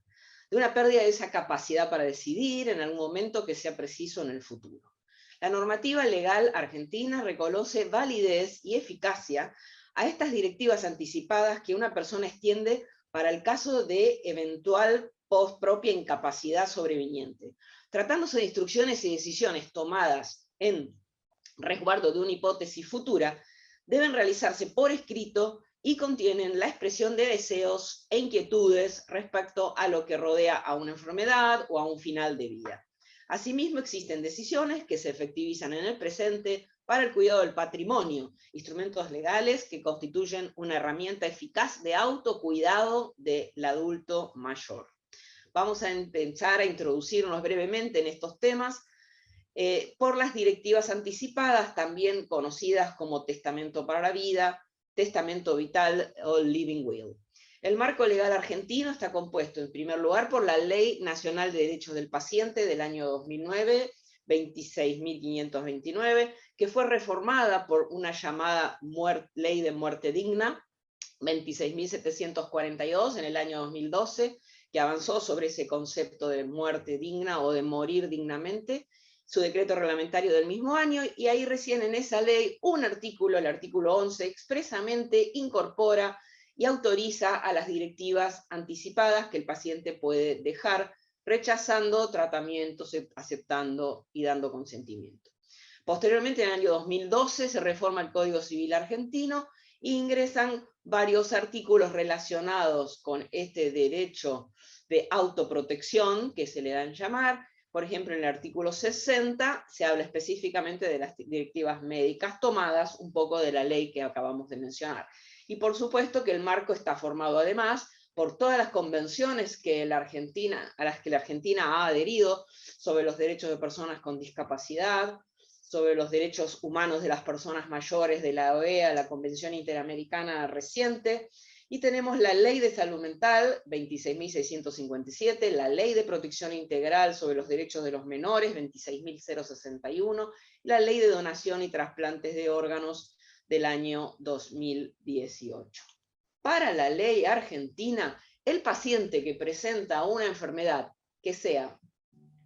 de una pérdida de esa capacidad para decidir en algún momento que sea preciso en el futuro. La normativa legal argentina reconoce validez y eficacia a estas directivas anticipadas que una persona extiende para el caso de eventual propia incapacidad sobreviniente, tratándose de instrucciones y decisiones tomadas en resguardo de una hipótesis futura, deben realizarse por escrito y contienen la expresión de deseos e inquietudes respecto a lo que rodea a una enfermedad o a un final de vida. Asimismo, existen decisiones que se efectivizan en el presente para el cuidado del patrimonio, instrumentos legales que constituyen una herramienta eficaz de autocuidado del adulto mayor. Vamos a empezar a introducirnos brevemente en estos temas por las directivas anticipadas, también conocidas como testamento para la vida, testamento vital o living will. El marco legal argentino está compuesto, en primer lugar, por la Ley Nacional de Derechos del Paciente del año 2009, 26.529, que fue reformada por una llamada Ley de Muerte Digna, 26.742, en el año 2012, que avanzó sobre ese concepto de muerte digna o de morir dignamente, su decreto reglamentario del mismo año, y ahí recién en esa ley un artículo, el artículo 11, expresamente incorpora y autoriza a las directivas anticipadas que el paciente puede dejar, rechazando tratamientos, aceptando y dando consentimiento. Posteriormente, en el año 2012, se reforma el Código Civil argentino e ingresan varios artículos relacionados con este derecho de autoprotección, que se le dan a llamar. Por ejemplo, en el artículo 60 se habla específicamente de las directivas médicas tomadas un poco de la ley que acabamos de mencionar. Y por supuesto que el marco está formado además por todas las convenciones a las que la Argentina ha adherido sobre los derechos de personas con discapacidad, sobre los derechos humanos de las personas mayores de la OEA, la Convención Interamericana reciente, y tenemos la Ley de Salud Mental, 26.657, la Ley de Protección Integral sobre los Derechos de los Menores, 26.061, la Ley de Donación y Trasplantes de Órganos del año 2018. Para la ley argentina, el paciente que presenta una enfermedad que sea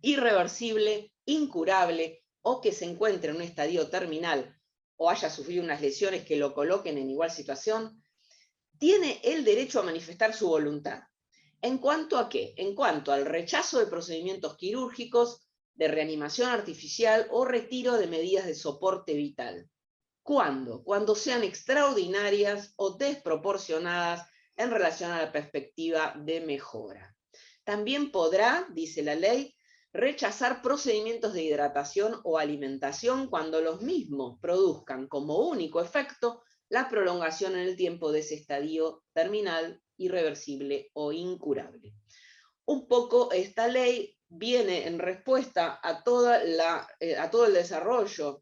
irreversible, incurable, o que se encuentre en un estadio terminal, o haya sufrido unas lesiones que lo coloquen en igual situación, tiene el derecho a manifestar su voluntad. ¿En cuanto a qué? En cuanto al rechazo de procedimientos quirúrgicos, de reanimación artificial o retiro de medidas de soporte vital. ¿Cuándo? Cuando sean extraordinarias o desproporcionadas en relación a la perspectiva de mejora. También podrá, dice la ley, rechazar procedimientos de hidratación o alimentación cuando los mismos produzcan como único efecto la prolongación en el tiempo de ese estadio terminal, irreversible o incurable. Un poco esta ley viene en respuesta a todo el desarrollo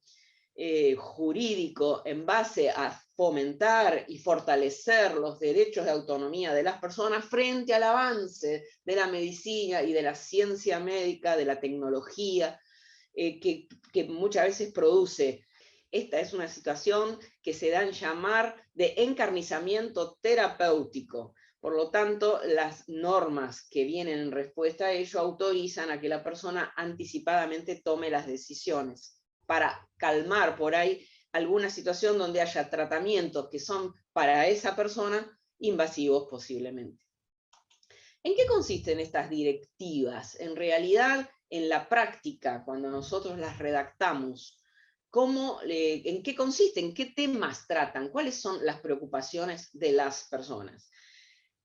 jurídico en base a fomentar y fortalecer los derechos de autonomía de las personas frente al avance de la medicina y de la ciencia médica, de la tecnología, que muchas veces produce. Esta es una situación que se da en llamar de encarnizamiento terapéutico. Por lo tanto, las normas que vienen en respuesta a ello autorizan a que la persona anticipadamente tome las decisiones para calmar por ahí alguna situación donde haya tratamientos que son para esa persona invasivos posiblemente. ¿En qué consisten estas directivas? En realidad, en la práctica, cuando nosotros las redactamos en qué consiste, en qué temas tratan, cuáles son las preocupaciones de las personas.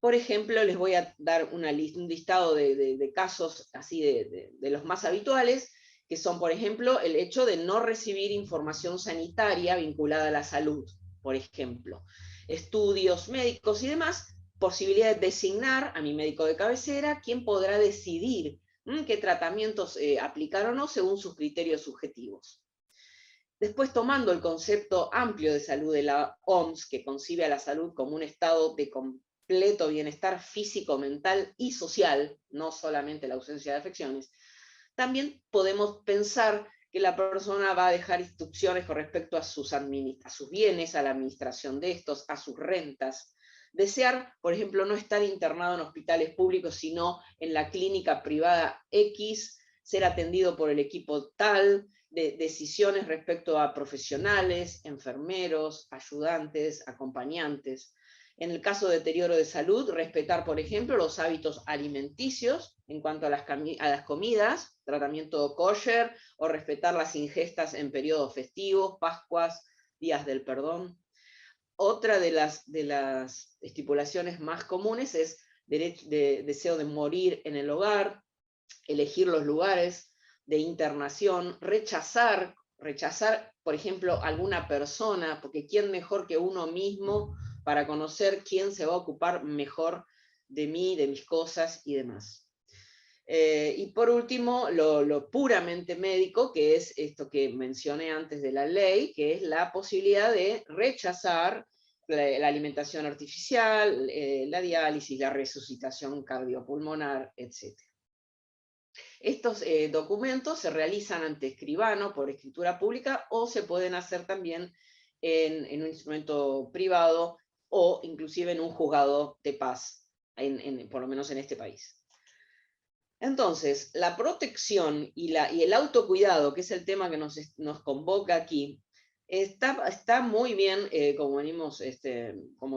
Por ejemplo, les voy a dar un listado de casos así de los más habituales, que son, por ejemplo, el hecho de no recibir información sanitaria vinculada a la salud, por ejemplo, estudios médicos y demás, posibilidad de designar a mi médico de cabecera, quien podrá decidir qué tratamientos aplicar o no según sus criterios subjetivos. Después, tomando el concepto amplio de salud de la OMS, que concibe a la salud como un estado de completo bienestar físico, mental y social, no solamente la ausencia de afecciones, también podemos pensar que la persona va a dejar instrucciones con respecto a sus bienes, a la administración de estos, a sus rentas. Desear, por ejemplo, no estar internado en hospitales públicos, sino en la clínica privada X, ser atendido por el equipo tal, de decisiones respecto a profesionales, enfermeros, ayudantes, acompañantes. En el caso de deterioro de salud, respetar, por ejemplo, los hábitos alimenticios en cuanto a las comidas, tratamiento kosher, o respetar las ingestas en periodos festivos, Pascuas, días del perdón. Otra de las estipulaciones más comunes es deseo de morir en el hogar, elegir los lugares de internación, rechazar, por ejemplo, alguna persona, porque ¿quién mejor que uno mismo para conocer quién se va a ocupar mejor de mí, de mis cosas y demás? Y por último, lo puramente médico, que es esto que mencioné antes de la ley, que es la posibilidad de rechazar la alimentación artificial, la diálisis, la resucitación cardiopulmonar, etc. Estos documentos se realizan ante escribano por escritura pública o se pueden hacer también en un instrumento privado o inclusive en un juzgado de paz, por lo menos en este país. Entonces, la protección y el autocuidado, que es el tema que nos convoca aquí, está muy bien, como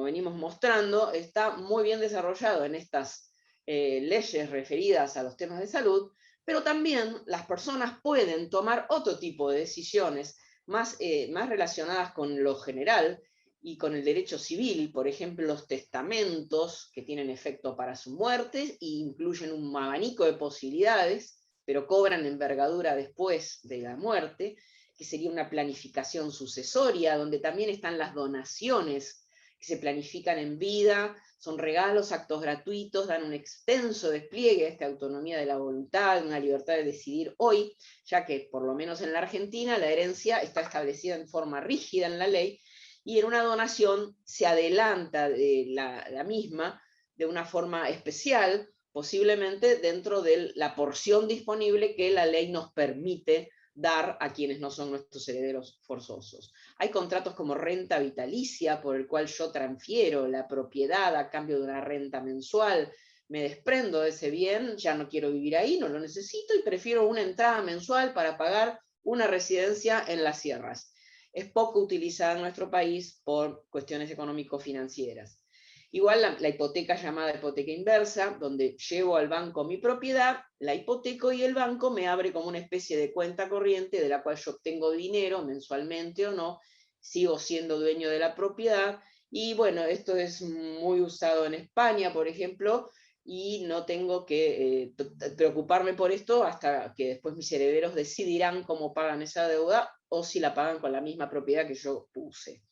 venimos mostrando, está muy bien desarrollado en estas leyes referidas a los temas de salud, pero también las personas pueden tomar otro tipo de decisiones más relacionadas con lo general y con el derecho civil, por ejemplo, los testamentos que tienen efecto para su muerte e incluyen un abanico de posibilidades, pero cobran envergadura después de la muerte, que sería una planificación sucesoria, donde también están las donaciones que se planifican en vida, son regalos, actos gratuitos, dan un extenso despliegue a esta autonomía de la voluntad, una libertad de decidir hoy, ya que por lo menos en la Argentina la herencia está establecida en forma rígida en la ley, y en una donación se adelanta de la misma de una forma especial, posiblemente dentro de la porción disponible que la ley nos permite dar a quienes no son nuestros herederos forzosos. Hay contratos como renta vitalicia, por el cual yo transfiero la propiedad a cambio de una renta mensual, me desprendo de ese bien, ya no quiero vivir ahí, no lo necesito y prefiero una entrada mensual para pagar una residencia en las sierras. Es poco utilizada en nuestro país por cuestiones económico-financieras. Igual la hipoteca llamada hipoteca inversa, donde llevo al banco mi propiedad, la hipoteco y el banco me abre como una especie de cuenta corriente de la cual yo obtengo dinero mensualmente o no, sigo siendo dueño de la propiedad, y bueno, esto es muy usado en España, por ejemplo, y no tengo que preocuparme por esto hasta que después mis herederos decidirán cómo pagan esa deuda o si la pagan con la misma propiedad que yo puse.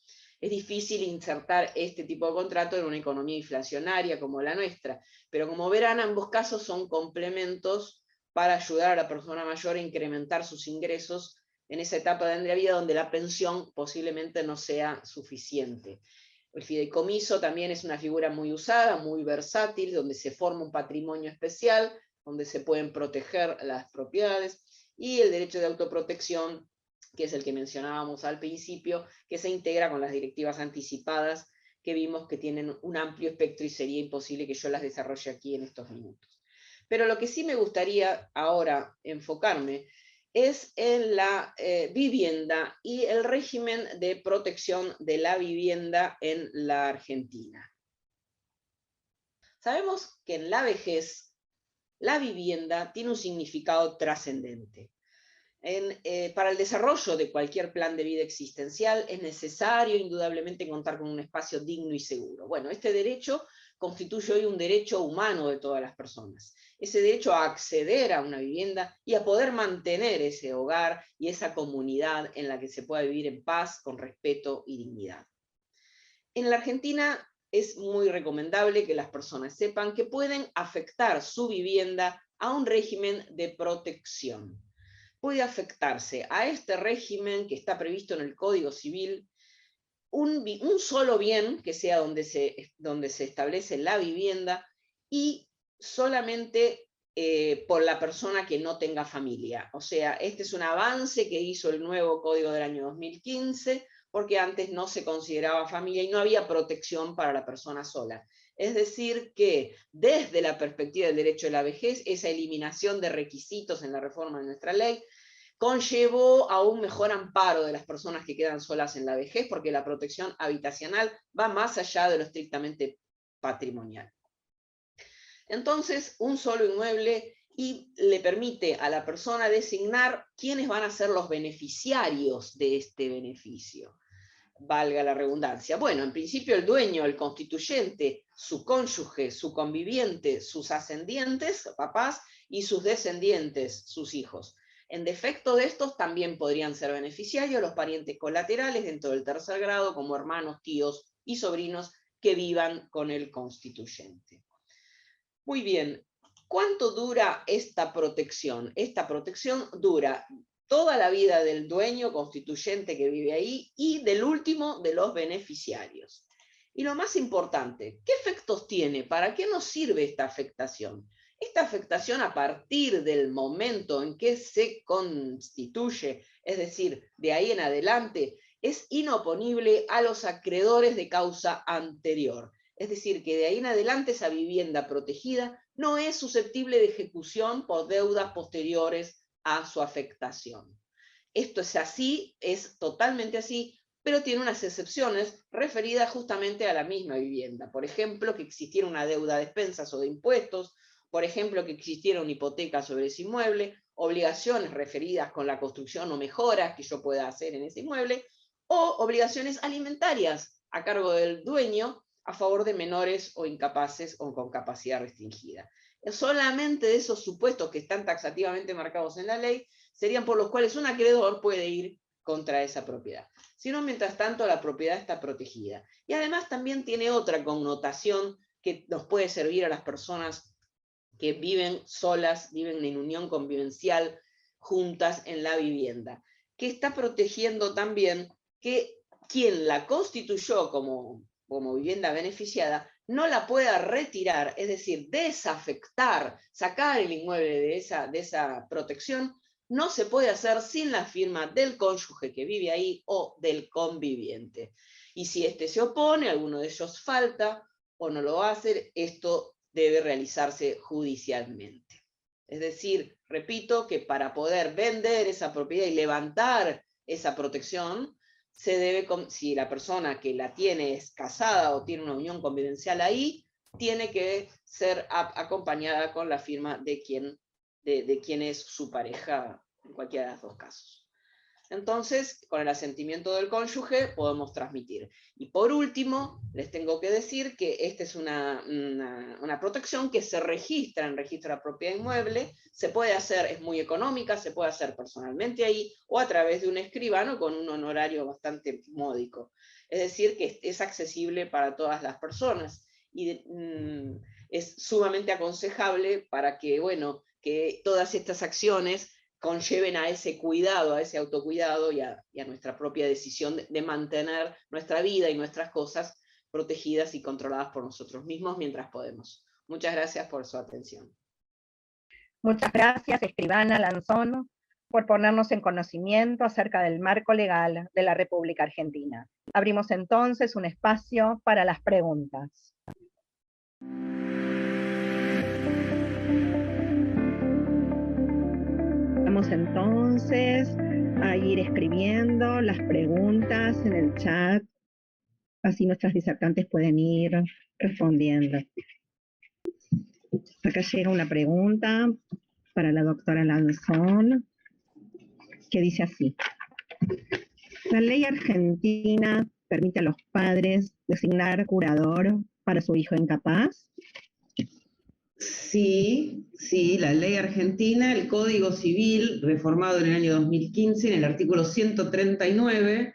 Es difícil insertar este tipo de contrato en una economía inflacionaria como la nuestra, pero como verán, ambos casos son complementos para ayudar a la persona mayor a incrementar sus ingresos en esa etapa de la vida donde la pensión posiblemente no sea suficiente. El fideicomiso también es una figura muy usada, muy versátil, donde se forma un patrimonio especial, donde se pueden proteger las propiedades, y el derecho de autoprotección, que es el que mencionábamos al principio, que se integra con las directivas anticipadas, que vimos que tienen un amplio espectro y sería imposible que yo las desarrolle aquí en estos minutos. Pero lo que sí me gustaría ahora enfocarme es en la vivienda y el régimen de protección de la vivienda en la Argentina. Sabemos que en la vejez la vivienda tiene un significado trascendente. Para el desarrollo de cualquier plan de vida existencial es necesario indudablemente contar con un espacio digno y seguro. Bueno, este derecho constituye hoy un derecho humano de todas las personas. Ese derecho a acceder a una vivienda y a poder mantener ese hogar y esa comunidad en la que se pueda vivir en paz, con respeto y dignidad. En la Argentina es muy recomendable que las personas sepan que pueden afectar su vivienda a un régimen de protección. Puede afectarse a este régimen que está previsto en el Código Civil un solo bien, que sea donde se establece la vivienda, y solamente por la persona que no tenga familia. O sea, este es un avance que hizo el nuevo Código del año 2015, porque antes no se consideraba familia y no había protección para la persona sola. Es decir, que desde la perspectiva del derecho de la vejez, esa eliminación de requisitos en la reforma de nuestra ley conllevó a un mejor amparo de las personas que quedan solas en la vejez, porque la protección habitacional va más allá de lo estrictamente patrimonial. Entonces, un solo inmueble y le permite a la persona designar quiénes van a ser los beneficiarios de este beneficio. Valga la redundancia. Bueno, en principio el dueño, el constituyente, su cónyuge, su conviviente, sus ascendientes, papás, y sus descendientes, sus hijos. En defecto de estos también podrían ser beneficiarios los parientes colaterales dentro del tercer grado, como hermanos, tíos y sobrinos que vivan con el constituyente. Muy bien, ¿cuánto dura esta protección? Esta protección dura toda la vida del dueño constituyente que vive ahí y del último de los beneficiarios. Y lo más importante, ¿qué efectos tiene? ¿Para qué nos sirve esta afectación? Esta afectación a partir del momento en que se constituye, es decir, de ahí en adelante, es inoponible a los acreedores de causa anterior. Es decir, que de ahí en adelante esa vivienda protegida no es susceptible de ejecución por deudas posteriores a su afectación. Esto es así, es totalmente así, pero tiene unas excepciones referidas justamente a la misma vivienda. Por ejemplo, que existiera una deuda de expensas o de impuestos, por ejemplo, que existiera una hipoteca sobre ese inmueble, obligaciones referidas con la construcción o mejoras que yo pueda hacer en ese inmueble, o obligaciones alimentarias a cargo del dueño a favor de menores o incapaces o con capacidad restringida. Solamente de esos supuestos que están taxativamente marcados en la ley serían por los cuales un acreedor puede ir contra esa propiedad. Si no, mientras tanto, la propiedad está protegida. Y además también tiene otra connotación que nos puede servir a las personas que viven solas, viven en unión convivencial, juntas en la vivienda, que está protegiendo también que quien la constituyó como vivienda beneficiada no la pueda retirar, es decir, desafectar, sacar el inmueble de esa protección, no se puede hacer sin la firma del cónyuge que vive ahí o del conviviente. Y si éste se opone, alguno de ellos falta o no lo hace, esto debe realizarse judicialmente. Es decir, repito, que para poder vender esa propiedad y levantar esa protección, se debe, si la persona que la tiene es casada o tiene una unión convivencial ahí, tiene que ser acompañada con la firma de quien es su pareja en cualquiera de los dos casos. Entonces, con el asentimiento del cónyuge podemos transmitir. Y por último, les tengo que decir que esta es una protección que se registra en registro de la propiedad inmueble, se puede hacer, es muy económica, se puede hacer personalmente ahí o a través de un escribano con un honorario bastante módico. Es decir, que es accesible para todas las personas y es sumamente aconsejable para que, bueno, que todas estas acciones conlleven a ese cuidado, a ese autocuidado y a nuestra propia decisión de mantener nuestra vida y nuestras cosas protegidas y controladas por nosotros mismos mientras podemos. Muchas gracias por su atención. Muchas gracias, escribana Lanzón, por ponernos en conocimiento acerca del marco legal de la República Argentina. Abrimos entonces un espacio para las preguntas. Vamos entonces a ir escribiendo las preguntas en el chat, así nuestras disertantes pueden ir respondiendo. Acá llega una pregunta para la doctora Lanzón. que dice así: la ley argentina permite a los padres designar curador para su hijo incapaz. Sí, la ley argentina, el Código Civil, reformado en el año 2015, en el artículo 139,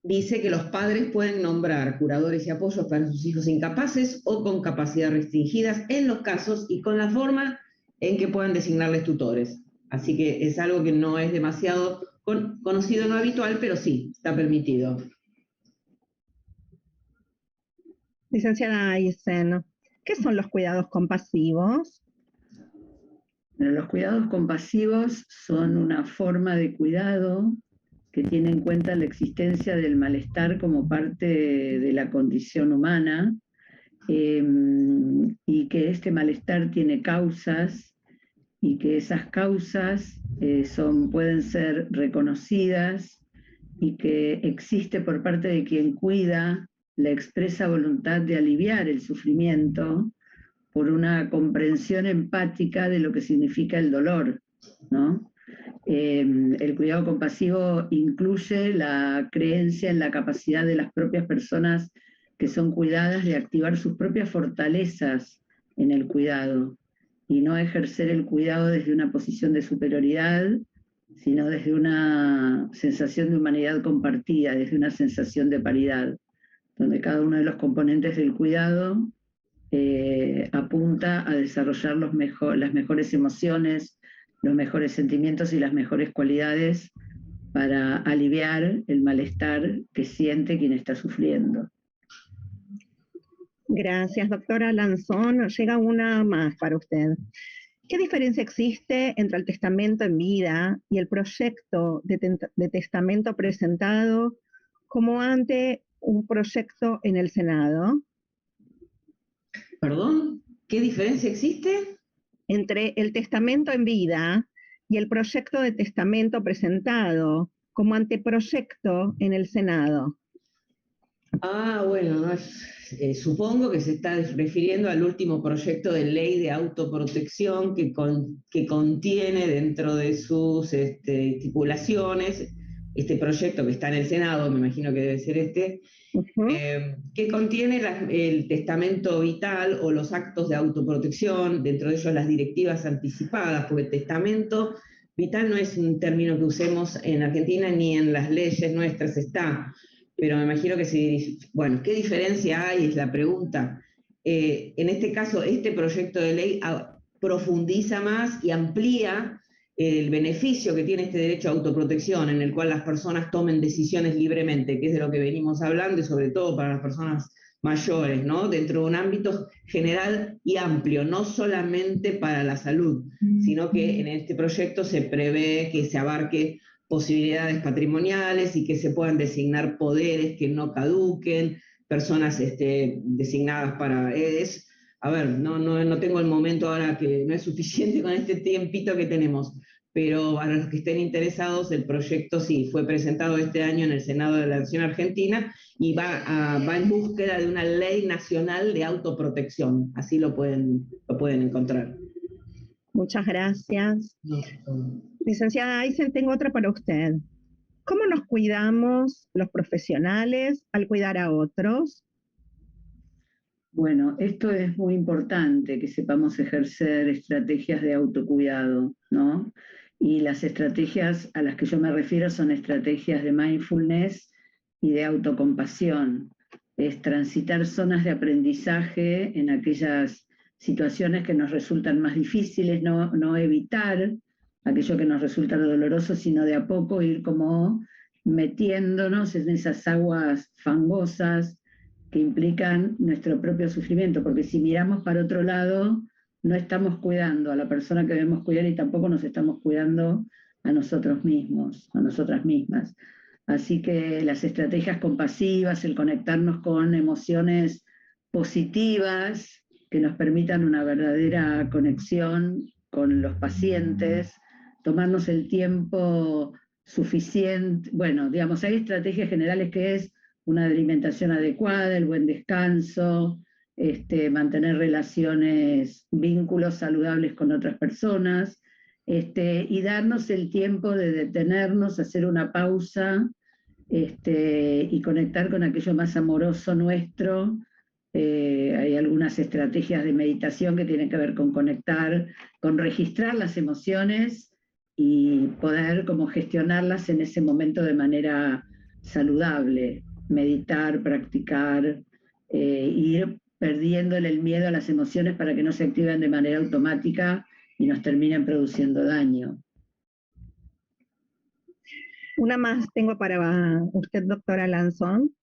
dice que los padres pueden nombrar curadores y apoyos para sus hijos incapaces o con capacidad restringidas en los casos y con la forma en que puedan designarles tutores. Así que es algo que no es demasiado conocido, no habitual, pero sí, está permitido. Licenciada Aysen, ¿qué son los cuidados compasivos? Bueno, los cuidados compasivos son una forma de cuidado que tiene en cuenta la existencia del malestar como parte de la condición humana, y que este malestar tiene causas y que esas causas pueden ser reconocidas y que existe por parte de quien cuida la expresa voluntad de aliviar el sufrimiento por una comprensión empática de lo que significa el dolor, ¿no? El cuidado compasivo incluye la creencia en la capacidad de las propias personas que son cuidadas de activar sus propias fortalezas en el cuidado y no ejercer el cuidado desde una posición de superioridad, sino desde una sensación de humanidad compartida, desde una sensación de paridad, donde cada uno de los componentes del cuidado apunta a desarrollar las mejores emociones, los mejores sentimientos y las mejores cualidades para aliviar el malestar que siente quien está sufriendo. Gracias, doctora Lanzón. Llega una más para usted. ¿Qué diferencia existe entre el testamento en vida y el proyecto de testamento presentado como ante un proyecto en el Senado? ¿Perdón? ¿Qué diferencia existe? Entre el testamento en vida y el proyecto de testamento presentado como anteproyecto en el Senado. Bueno, supongo que se está refiriendo al último proyecto de ley de autoprotección que contiene dentro de sus estipulaciones este proyecto que está en el Senado, me imagino que debe ser este, que contiene el testamento vital o los actos de autoprotección, dentro de ellos las directivas anticipadas, porque testamento vital no es un término que usemos en Argentina ni en las leyes nuestras está, pero me imagino que ¿qué diferencia hay? Es la pregunta. En este caso, este proyecto de ley profundiza más y amplía el beneficio que tiene este derecho a autoprotección, en el cual las personas tomen decisiones libremente, que es de lo que venimos hablando, y sobre todo para las personas mayores, ¿no? Dentro de un ámbito general y amplio, no solamente para la salud, sino que en este proyecto se prevé que se abarque posibilidades patrimoniales y que se puedan designar poderes que no caduquen, personas designadas para... no tengo el momento ahora, que no es suficiente con este tiempito que tenemos, pero para los que estén interesados, el proyecto sí fue presentado este año en el Senado de la Nación Argentina y va en búsqueda de una ley nacional de autoprotección. Así lo pueden encontrar. Muchas gracias. Licenciada Aysen, tengo otra para usted. ¿Cómo nos cuidamos los profesionales al cuidar a otros? Bueno, esto es muy importante, que sepamos ejercer estrategias de autocuidado, ¿no? Y las estrategias a las que yo me refiero son estrategias de mindfulness y de autocompasión. Es transitar zonas de aprendizaje en aquellas situaciones que nos resultan más difíciles, no evitar aquello que nos resulta doloroso, sino de a poco ir como metiéndonos en esas aguas fangosas que implican nuestro propio sufrimiento, porque si miramos para otro lado, no estamos cuidando a la persona que debemos cuidar y tampoco nos estamos cuidando a nosotros mismos, a nosotras mismas. Así que las estrategias compasivas, el conectarnos con emociones positivas que nos permitan una verdadera conexión con los pacientes, tomarnos el tiempo suficiente. Bueno, digamos, hay estrategias generales que es una alimentación adecuada, el buen descanso, mantener relaciones, vínculos saludables con otras personas, y darnos el tiempo de detenernos, hacer una pausa, y conectar con aquello más amoroso nuestro. Hay algunas estrategias de meditación que tienen que ver con conectar, con registrar las emociones y poder como gestionarlas en ese momento de manera saludable. Meditar, practicar, ir perdiéndole el miedo a las emociones para que no se activen de manera automática y nos terminen produciendo daño. Una más tengo para usted, doctora Lanzón.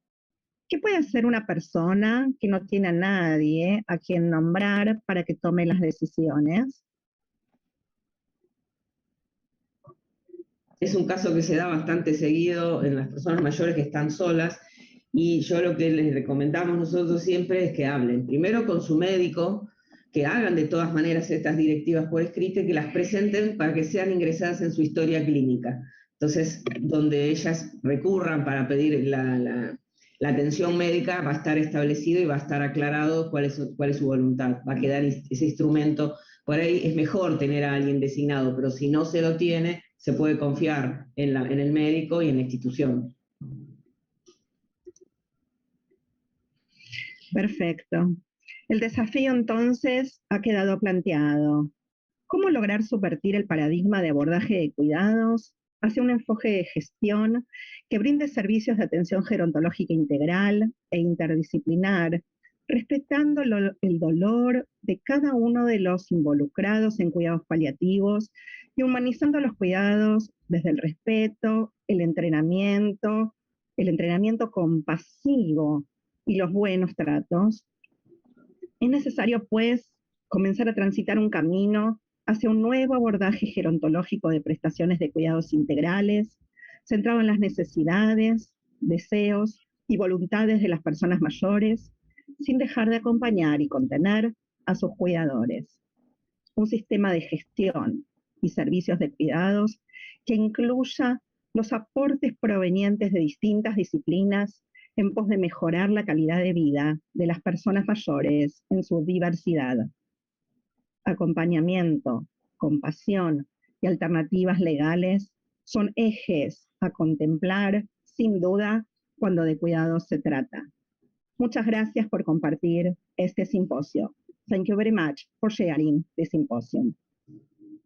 ¿Qué puede hacer una persona que no tiene a nadie a quien nombrar para que tome las decisiones? Es un caso que se da bastante seguido en las personas mayores que están solas, y yo lo que les recomendamos nosotros siempre es que hablen primero con su médico, que hagan de todas maneras estas directivas por escrito y que las presenten para que sean ingresadas en su historia clínica. Entonces, donde ellas recurran para pedir la atención médica, va a estar establecido y va a estar aclarado cuál es su voluntad. Va a quedar ese instrumento. Por ahí es mejor tener a alguien designado, pero si no se lo tiene, se puede confiar en el médico y en la institución. Perfecto. El desafío entonces ha quedado planteado. ¿Cómo lograr subvertir el paradigma de abordaje de cuidados hacia un enfoque de gestión que brinde servicios de atención gerontológica integral e interdisciplinar, respetando el dolor de cada uno de los involucrados en cuidados paliativos y humanizando los cuidados desde el respeto, el entrenamiento compasivo y los buenos tratos? Es necesario, pues, comenzar a transitar un camino hacia un nuevo abordaje gerontológico de prestaciones de cuidados integrales, centrado en las necesidades, deseos y voluntades de las personas mayores, sin dejar de acompañar y contener a sus cuidadores. Un sistema de gestión y servicios de cuidados que incluya los aportes provenientes de distintas disciplinas en pos de mejorar la calidad de vida de las personas mayores en su diversidad. Acompañamiento, compasión y alternativas legales son ejes a contemplar, sin duda, cuando de cuidados se trata. Muchas gracias por compartir este simposio. Thank you very much for sharing this symposium.